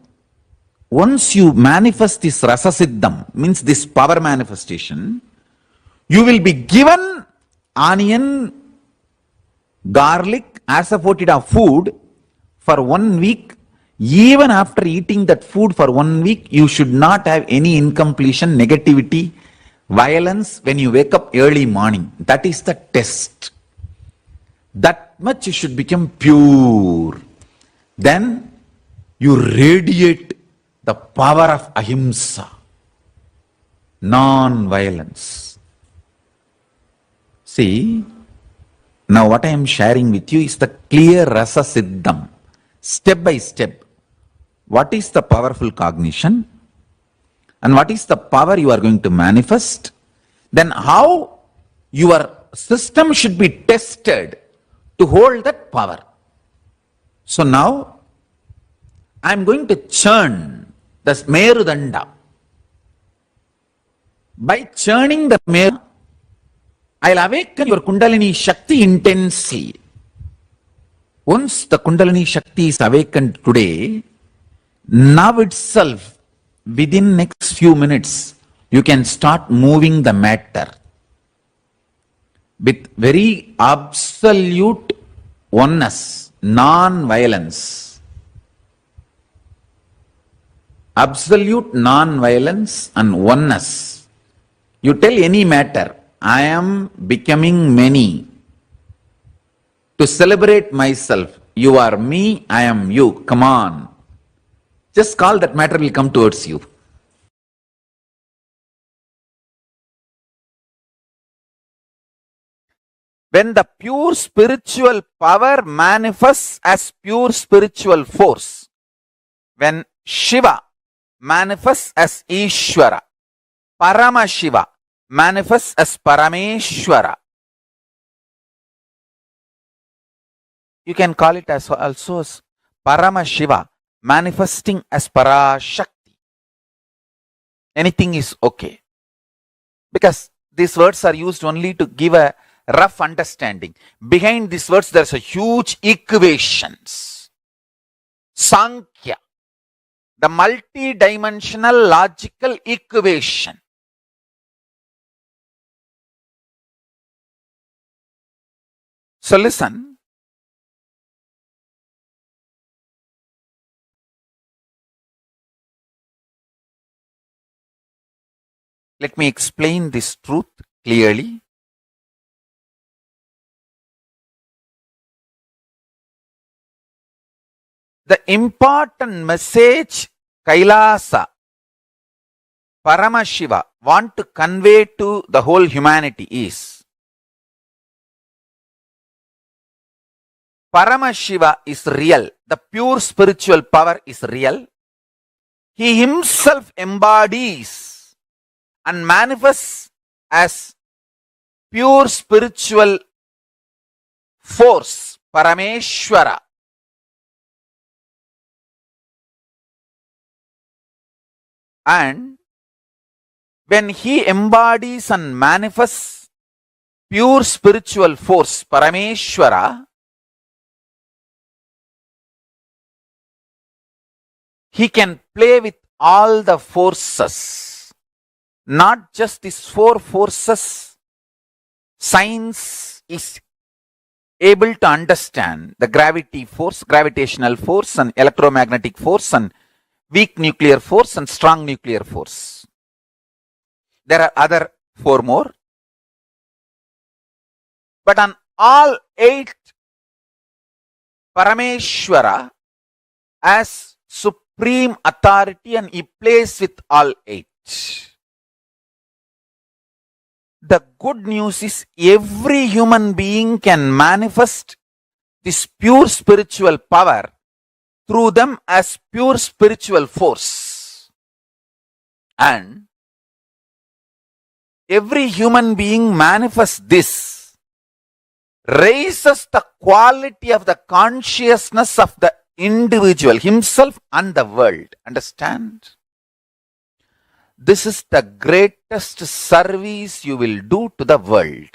once you manifest this rasa siddham, means this power manifestation, you will be given onion, garlic, asafoetida food for 1 week. Even after eating that food for 1 week, you should not have any incompletion, negativity, violence when you wake up early morning. That is the test. That much you should become pure. Then you radiate the power of ahimsa, non-violence. See, now what I am sharing with you is the clear rasa siddham, step by step. What is the powerful cognition? And what is the power you are going to manifest? Then how your system should be tested to hold that power. So now, I am going to churn the Merudanda. By churning the Meru, I will awaken your Kundalini Shakti intensely. Once the Kundalini Shakti is awakened today, now itself, within next few minutes, you can start moving the matter with very absolute oneness, non-violence. Absolute non-violence and oneness. You tell any matter, I am becoming many to celebrate myself. You are me, I am you. Come on. Just call, that matter will come towards you. When the pure spiritual power manifests as pure spiritual force, when Shiva manifests as Ishvara, Paramashiva manifests as Parameshwara, you can call it as also as Paramashiva manifesting as Parashakti. Anything is okay. Because these words are used only to give a rough understanding. Behind these words, there's a huge equations. Sankhya, the multi-dimensional logical equation. So listen. Let me explain this truth clearly. The important message Kailasa, Paramashiva want to convey to the whole humanity is Paramashiva is real. The pure spiritual power is real. He himself embodies and manifests as pure spiritual force, Parameshwara. And when he embodies and manifests pure spiritual force, Parameshwara, he can play with all the forces, not just these four forces. Science is able to understand the gravity force, gravitational force, and electromagnetic force, and weak nuclear force and strong nuclear force. There are other four more. But on all eight, Parameshwara as supreme authority, and he plays with all eight. The good news is every human being can manifest this pure spiritual power through them as pure spiritual force. And every human being manifests this, raises the quality of the consciousness of the individual, himself and the world. Understand? This is the greatest service you will do to the world.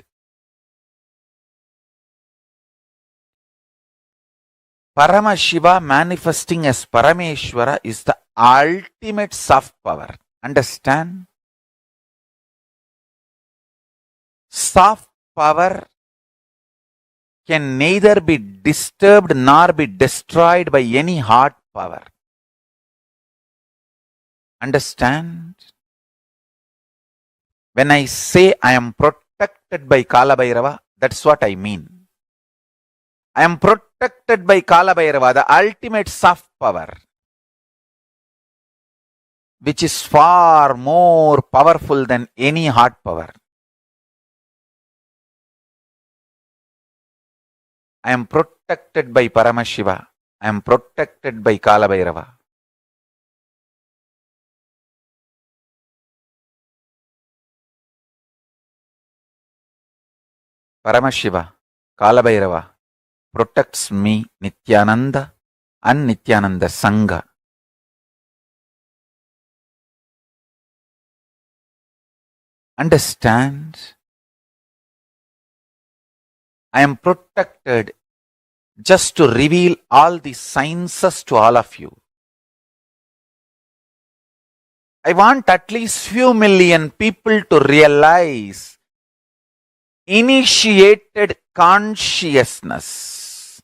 Paramashiva manifesting as Parameshwara is the ultimate soft power. Understand? Soft power can neither be disturbed nor be destroyed by any hard power. Understand? When I say I am protected by Kala Bhairava, that's what I mean. I am protected by Kala Bhairava, the ultimate soft power, which is far more powerful than any hard power. I am protected by Paramashiva. I am protected by Kala Bhairava. Paramashiva, Kala Bhairava protects me, Nityananda and Nityananda Sangha. Understand? I am protected just to reveal all the sciences to all of you. I want at least few million people to realize initiated consciousness,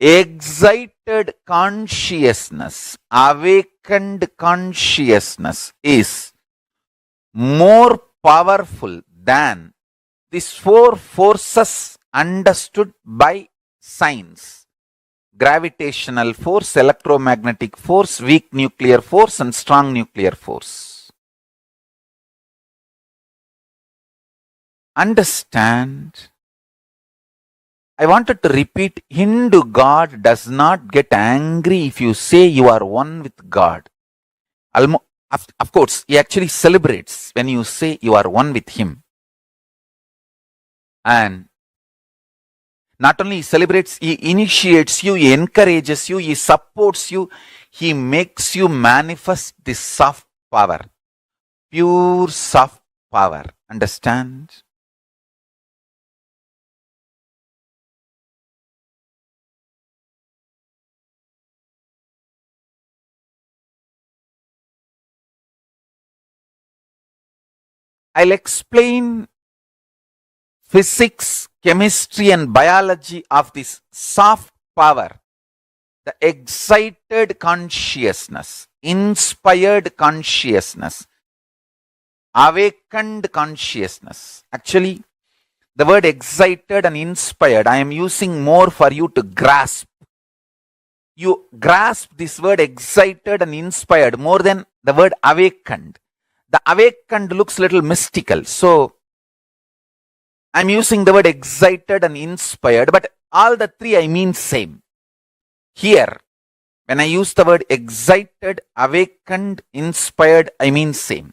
excited consciousness, awakened consciousness is more powerful than these four forces understood by science. gravitational force, electromagnetic force, weak nuclear force, and strong nuclear force. Understand? I wanted to repeat, Hindu God does not get angry if you say you are one with God. Of course, he actually celebrates when you say you are one with him. And not only he celebrates, he initiates you, he encourages you, he supports you, he makes you manifest this soft power, pure soft power. Understand? I'll explain physics, chemistry, and biology of this soft power, the excited consciousness, inspired consciousness, awakened consciousness. Actually, the word excited and inspired, I am using more for you to grasp. You grasp this word excited and inspired more than the word awakened. The awakened looks a little mystical. So, I'm using the word excited and inspired, but all the three I mean same. Here, when I use the word excited, awakened, inspired, I mean same.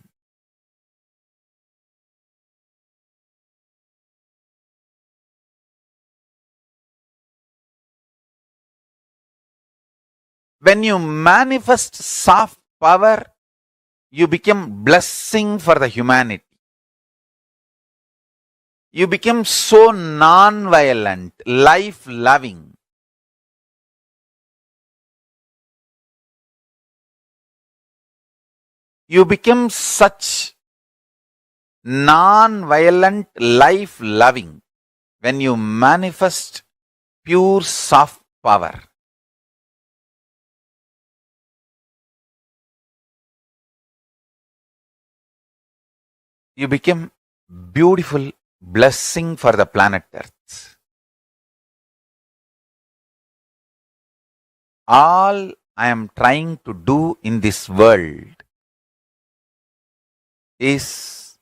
When you manifest soft power, you become blessing for the humanity. You become so non-violent, life-loving. You become such non-violent, life-loving when you manifest pure soft power. You become beautiful blessing for the planet Earth. All I am trying to do in this world is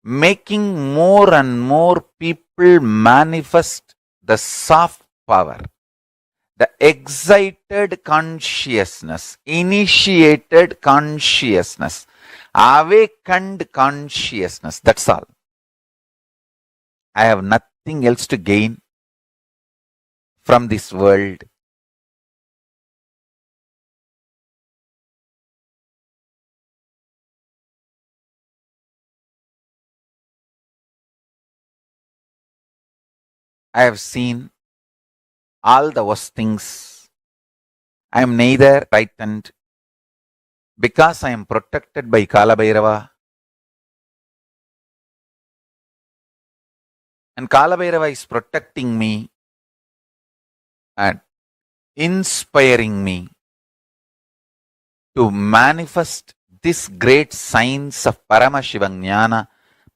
making more and more people manifest the soft power, the excited consciousness, initiated consciousness, awakened consciousness. That's all. I have nothing else to gain from this world. I have seen all the worst things. I am neither frightened because I am protected by Kala Bhairava. And Kala Bhairava is protecting me and inspiring me to manifest this great science of Paramashiva Jnana,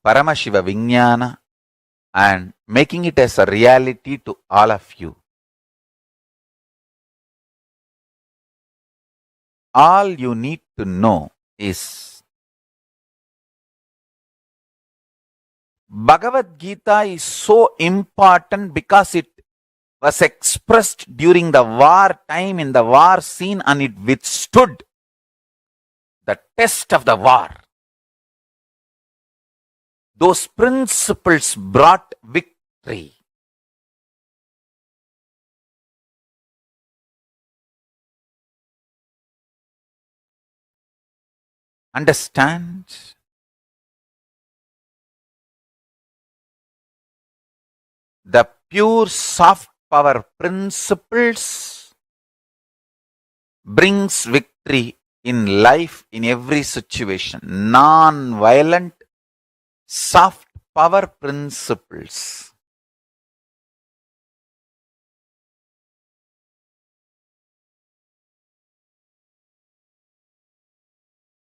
Paramashiva Vijnana, and making it as a reality to all of you. All you need to know is Bhagavad Gita is so important because it was expressed during the war time in the war scene and it withstood the test of the war. Those principles brought victory. Understand? The pure soft power principles brings victory in life in every situation. Non-violent soft power principles.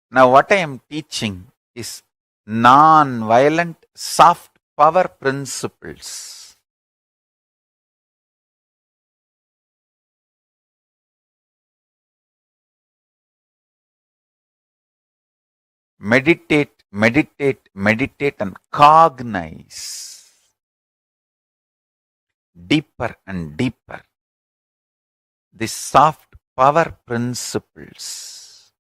Now what I am teaching is non-violent soft power principles. meditate, meditate, meditate and cognize deeper and deeper the soft power principles.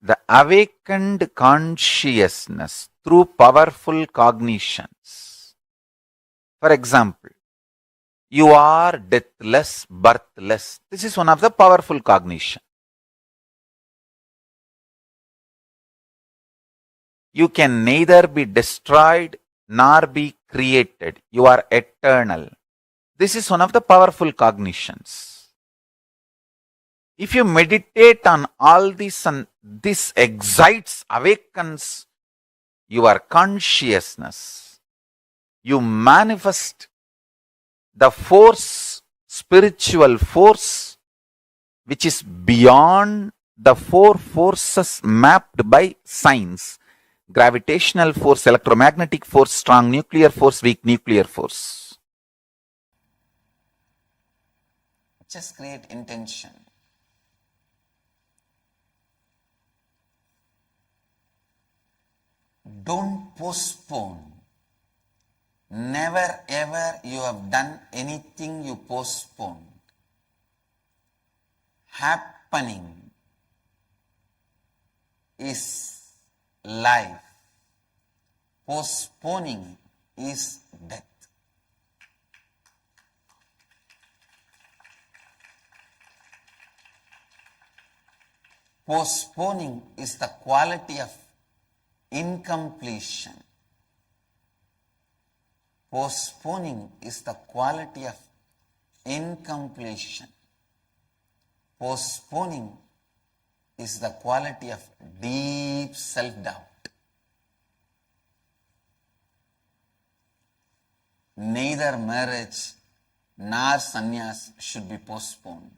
The awakened consciousness through powerful cognitions. For example, you are deathless, birthless. This is one of the powerful cognition. You can neither be destroyed nor be created. You are eternal. This is one of the powerful cognitions. If you meditate on all this and this excites, awakens your consciousness, you manifest the force, spiritual force, which is beyond the four forces mapped by science: gravitational force, electromagnetic force, strong nuclear force, weak nuclear force. Just create intention. Don't postpone. Never ever you have done anything you postponed. Happening is life. Postponing is death. Postponing is the quality of incompletion. Postponing is the quality of incompletion. Postponing is the quality of deep self-doubt. Neither marriage nor sannyas should be postponed.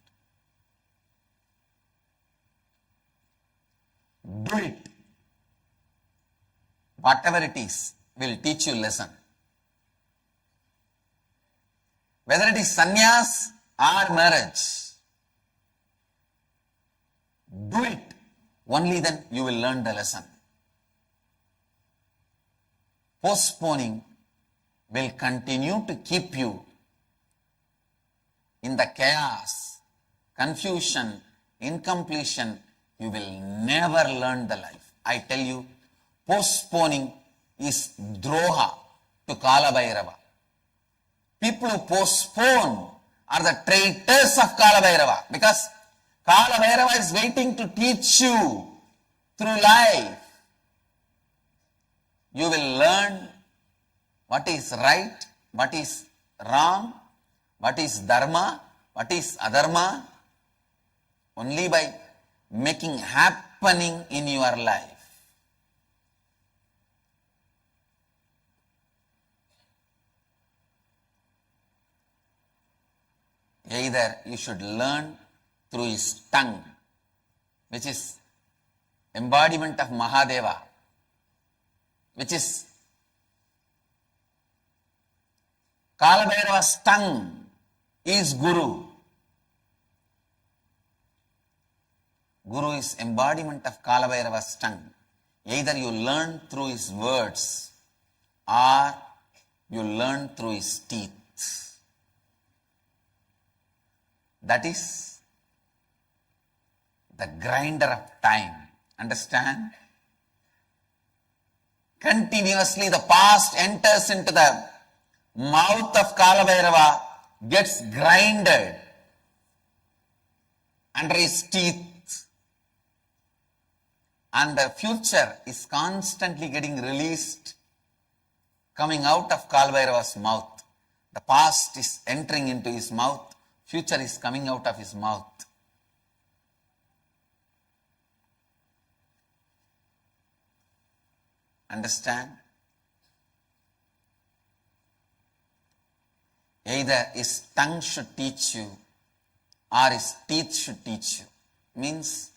Do it. Whatever it is will teach you lesson. Whether it is sannyas or marriage, do it. Only then you will learn the lesson. Postponing will continue to keep you in the chaos, confusion, incompletion. You will never learn the life. I tell you, postponing is droha to Kala Bhairava. People who postpone are the traitors of Kala Bhairava, because Kala Bhairava is waiting to teach you through life. You will learn what is right, what is wrong, what is dharma, what is adharma, only by making happening in your life. Either you should learn through his tongue, which is embodiment of Mahadeva, which is Kala Bhairava's tongue is Guru. Guru is embodiment of Kala Bhairava's tongue. Either you learn through his words or you learn through his teeth. That is the grinder of time. Understand? Continuously the past enters into the mouth of Kala Bhairava, gets grinded under his teeth, and the future is constantly getting released, coming out of Kala Bhairava's mouth. The past is entering into his mouth. Future is coming out of his mouth. Understand? Either his tongue should teach you or his teeth should teach you. Means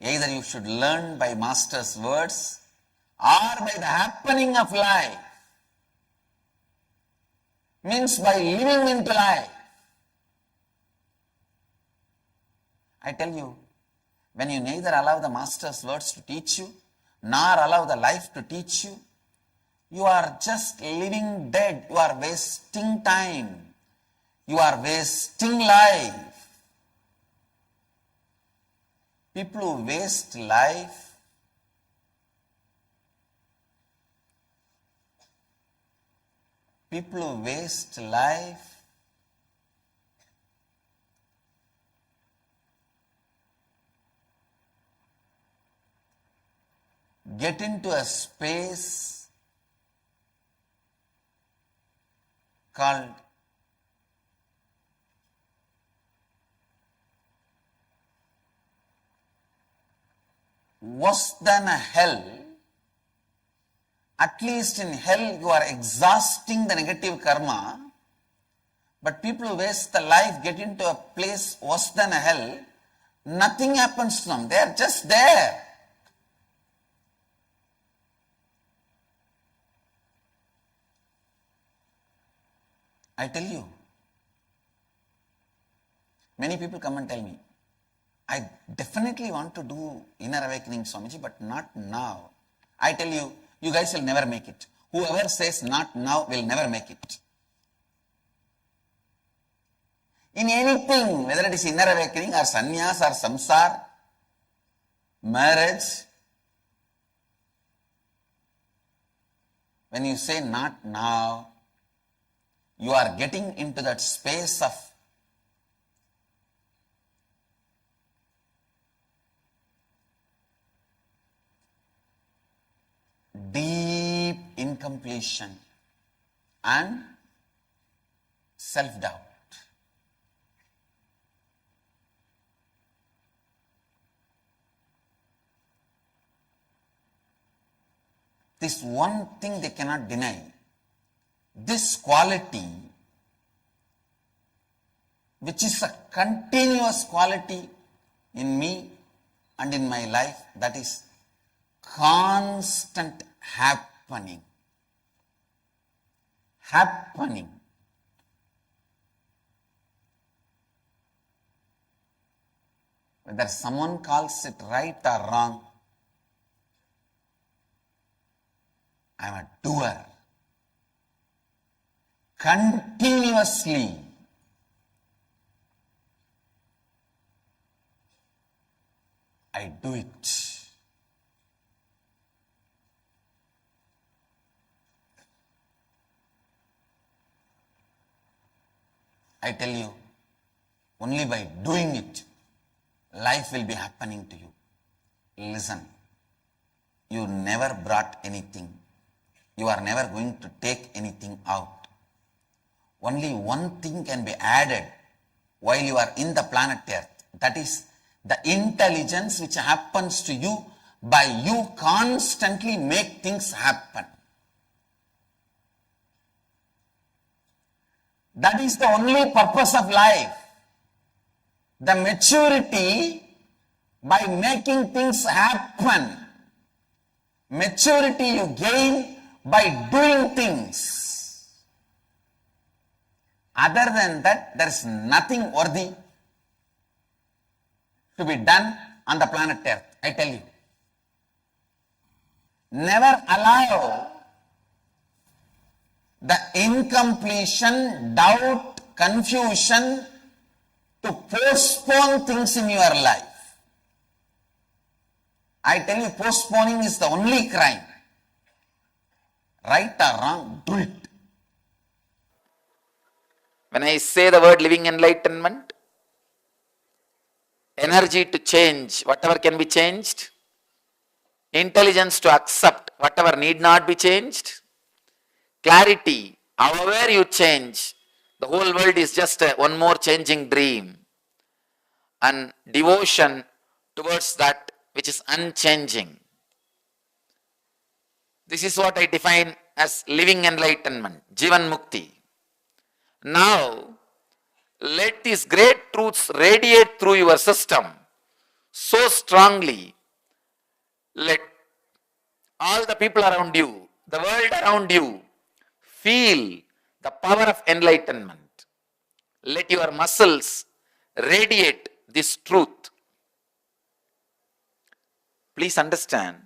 either you should learn by master's words or by the happening of life. Means by living into life. I tell you, when you neither allow the master's words to teach you, nor allow the life to teach you, you are just living dead. You are wasting time. You are wasting life. People who waste life get into a space called worse than a hell. At least in hell you are exhausting the negative karma, but people who waste the life get into a place worse than a hell. Nothing happens to them. They are just there. I tell you, many people come and tell me, I definitely want to do inner awakening, Swamiji, but not now. I tell you, you guys will never make it. Whoever says not now will never make it. In anything, whether it is inner awakening or sannyas or samsar, marriage, when you say not now, you are getting into that space of deep incompletion and self-doubt. This one thing they cannot deny. This quality, which is a continuous quality in me and in my life, that is constant happening. Whether someone calls it right or wrong, I am a doer. Continuously. I do it. I tell you, only by doing it, life will be happening to you. Listen, you never brought anything. You are never going to take anything out. Only one thing can be added while you are in the planet Earth. That is the intelligence which happens to you by you constantly make things happen. That is the only purpose of life. The maturity by making things happen. Maturity you gain by doing things. Other than that, there is nothing worthy to be done on the planet Earth. I tell you. Never allow the incompletion, doubt, confusion to postpone things in your life. I tell you, postponing is the only crime. Right or wrong, do it. When I say the word living enlightenment, energy to change whatever can be changed, intelligence to accept whatever need not be changed, clarity, however you change, the whole world is just one more changing dream, and devotion towards that which is unchanging. This is what I define as living enlightenment, Jivan Mukti. Now, let these great truths radiate through your system so strongly. Let all the people around you, the world around you, feel the power of enlightenment. Let your muscles radiate this truth. Please understand,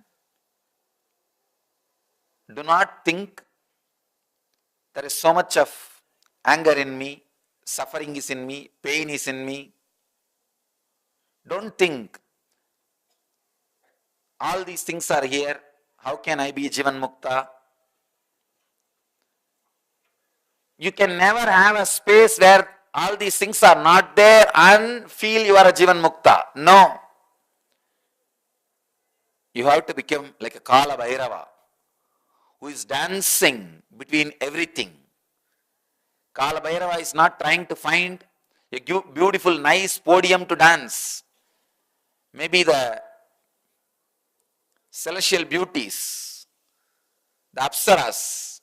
do not think there is so much of anger in me, suffering is in me, pain is in me. Don't think all these things are here. How can I be Jivan Mukta? You can never have a space where all these things are not there and feel you are a Jivan Mukta. No. You have to become like a Kala Bhairava who is dancing between everything. Kala Bhairava is not trying to find a beautiful, nice podium to dance. Maybe the celestial beauties, the Apsaras,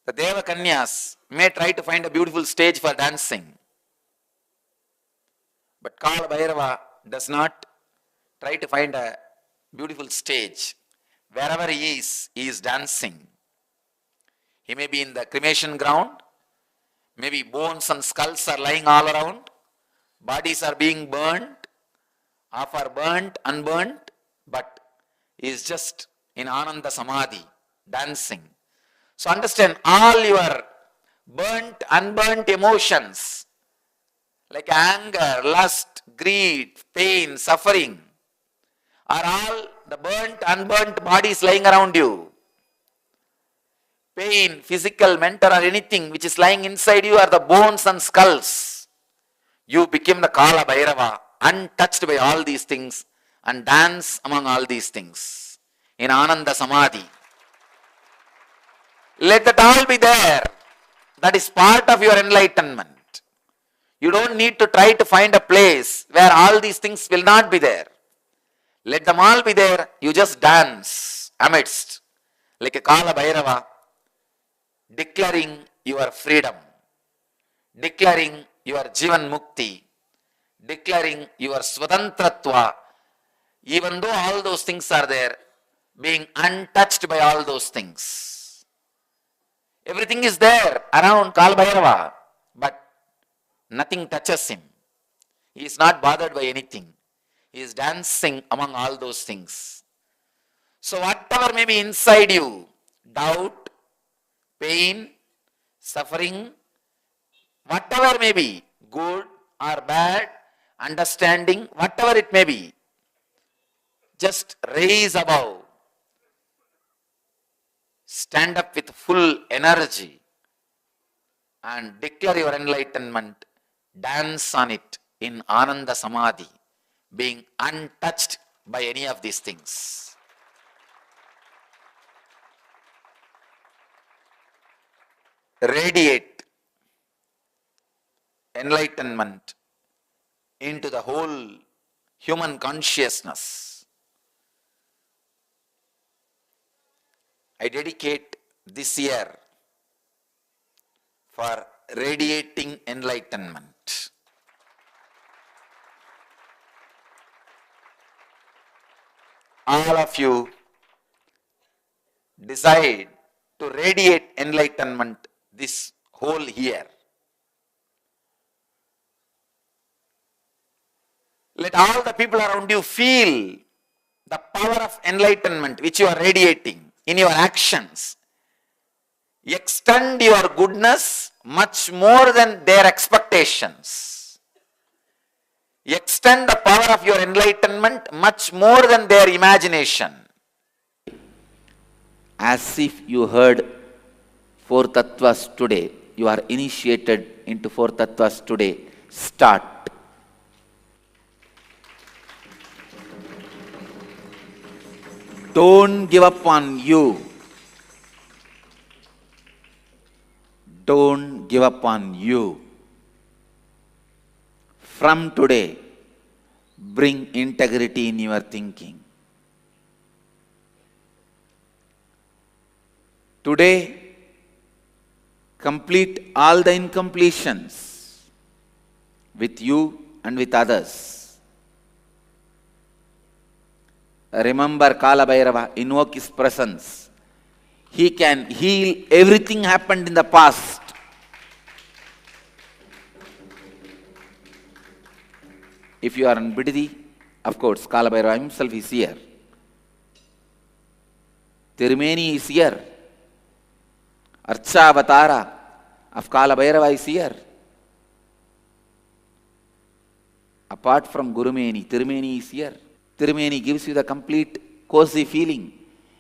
the Deva Kanyas may try to find a beautiful stage for dancing. But Kala Bhairava does not try to find a beautiful stage. Wherever he is dancing. He may be in the cremation ground, maybe bones and skulls are lying all around, bodies are being burnt, half are burnt, unburnt, but he is just in Ananda Samadhi, dancing. So understand, all your burnt, unburnt emotions, like anger, lust, greed, pain, suffering, are all the burnt, unburnt bodies lying around you. Pain, physical, mental, or anything which is lying inside you are the bones and skulls. You become the Kala Bhairava, untouched by all these things, and dance among all these things in Ananda Samadhi. Let that all be there. That is part of your enlightenment. You don't need to try to find a place where all these things will not be there. Let them all be there. You just dance amidst like a Kala Bhairava, declaring your freedom, declaring your Jivan Mukti, declaring your Swadantratva, even though all those things are there, being untouched by all those things. Everything is there around Kala Bhairava, but nothing touches him. He is not bothered by anything. He is dancing among all those things. So whatever may be inside you, doubt, pain, suffering, whatever may be, good or bad, understanding, whatever it may be, just raise above. Stand up with full energy and declare your enlightenment. Dance on it in Ananda Samadhi, being untouched by any of these things. Radiate enlightenment into the whole human consciousness. I dedicate this year for radiating enlightenment. All of you decide to radiate enlightenment this whole year. Let all the people around you feel the power of enlightenment which you are radiating in your actions. Extend your goodness much more than their expectations. Extend the power of your enlightenment much more than their imagination. As if you heard four tattvas today, you are initiated into four tattvas today. Start. Don't give up on you. Don't give up on you. From today, bring integrity in your thinking. Today, complete all the incompletions with you and with others. Remember Kala Bhairava, invoke his presence. He can heal everything happened in the past. If you are in Bididi, of course, Kalabhairava himself is here. Tirumeni is here. Archa Avatara of Kalabhairava is here. Apart from Gurumeni, Tirumeni is here. Tirumeni gives you the complete cozy feeling.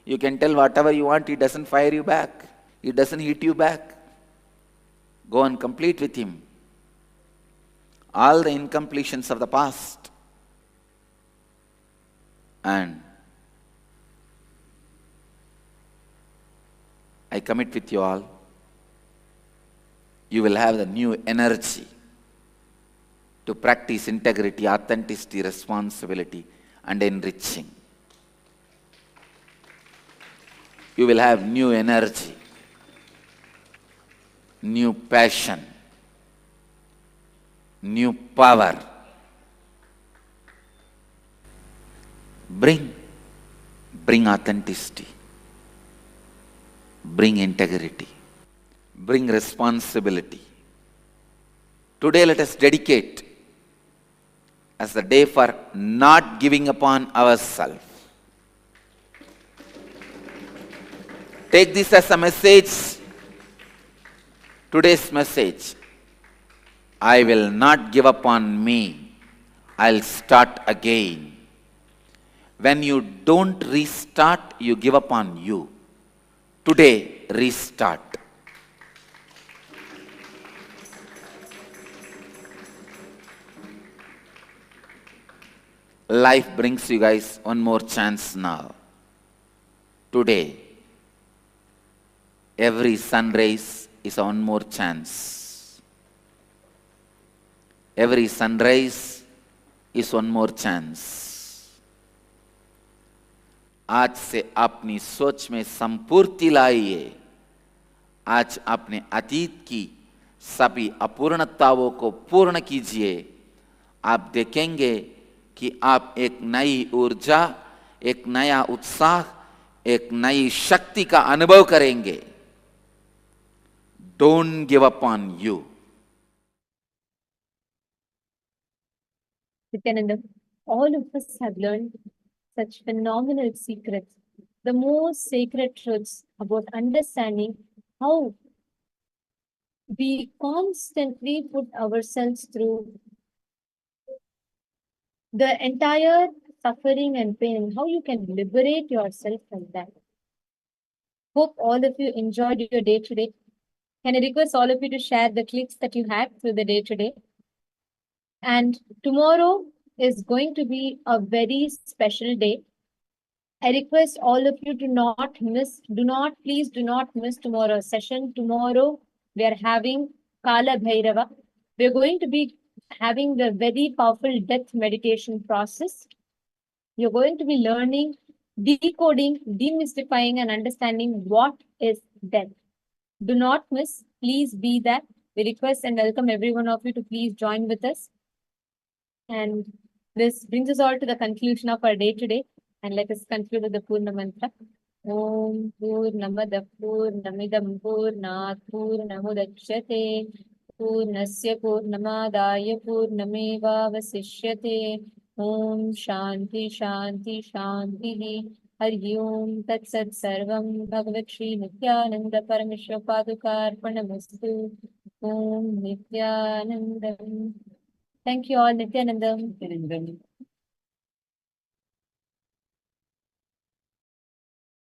You can tell whatever you want, he doesn't fire you back. He doesn't hit you back. Go and complete with him all the incompletions of the past. And I commit with you all, you will have the new energy to practice integrity, authenticity, responsibility, and enriching. You will have new energy, new passion, new power. Bring authenticity, bring integrity, bring responsibility. Today let us dedicate as the day for not giving upon ourselves. Take this as a message, today's message. I will not give up on me. I'll start again. When you don't restart, you give up on you. Today, restart. Life brings you guys one more chance now. Today, every sunrise is one more chance. Every sunrise is one more chance. आज से अपनी सोच में संपूर्ति लाइए. आज अपने अतीत की सभी अपूर्णताओं को पूर्ण कीजिए. आप देखेंगे कि आप एक नई ऊर्जा, एक नया उत्साह, एक नई शक्ति का अनुभव करेंगे. Don't give up on you. Nityananda, all of us have learned such phenomenal secrets, the most sacred truths about understanding how we constantly put ourselves through the entire suffering and pain, how you can liberate yourself from that. Hope all of you enjoyed your day today. Can I request all of you to share the clicks that you had through the day today? And tomorrow is going to be a very special day. I request all of you to please do not miss tomorrow's session. Tomorrow we are having Kala Bhairava. We are going to be having the very powerful death meditation process. You're going to be learning, decoding, demystifying, and understanding what is death. Do not miss. Please be there. We request and welcome every one of you to please join with us. And this brings us all to the conclusion of our day today. And let us conclude with the Purna Mantra. Om Purnamada Purnamidam Purnat Purnamudachyate Purnasya Purnamadaya Purnameva Vasishyate Om Shanti Shanti Shanti Hari Om Tat Sat Sarvam Bhagavat Shri Nityananda Parameshwapadukarpanamastu Om Nityanandam. Thank you all, Nityanandam.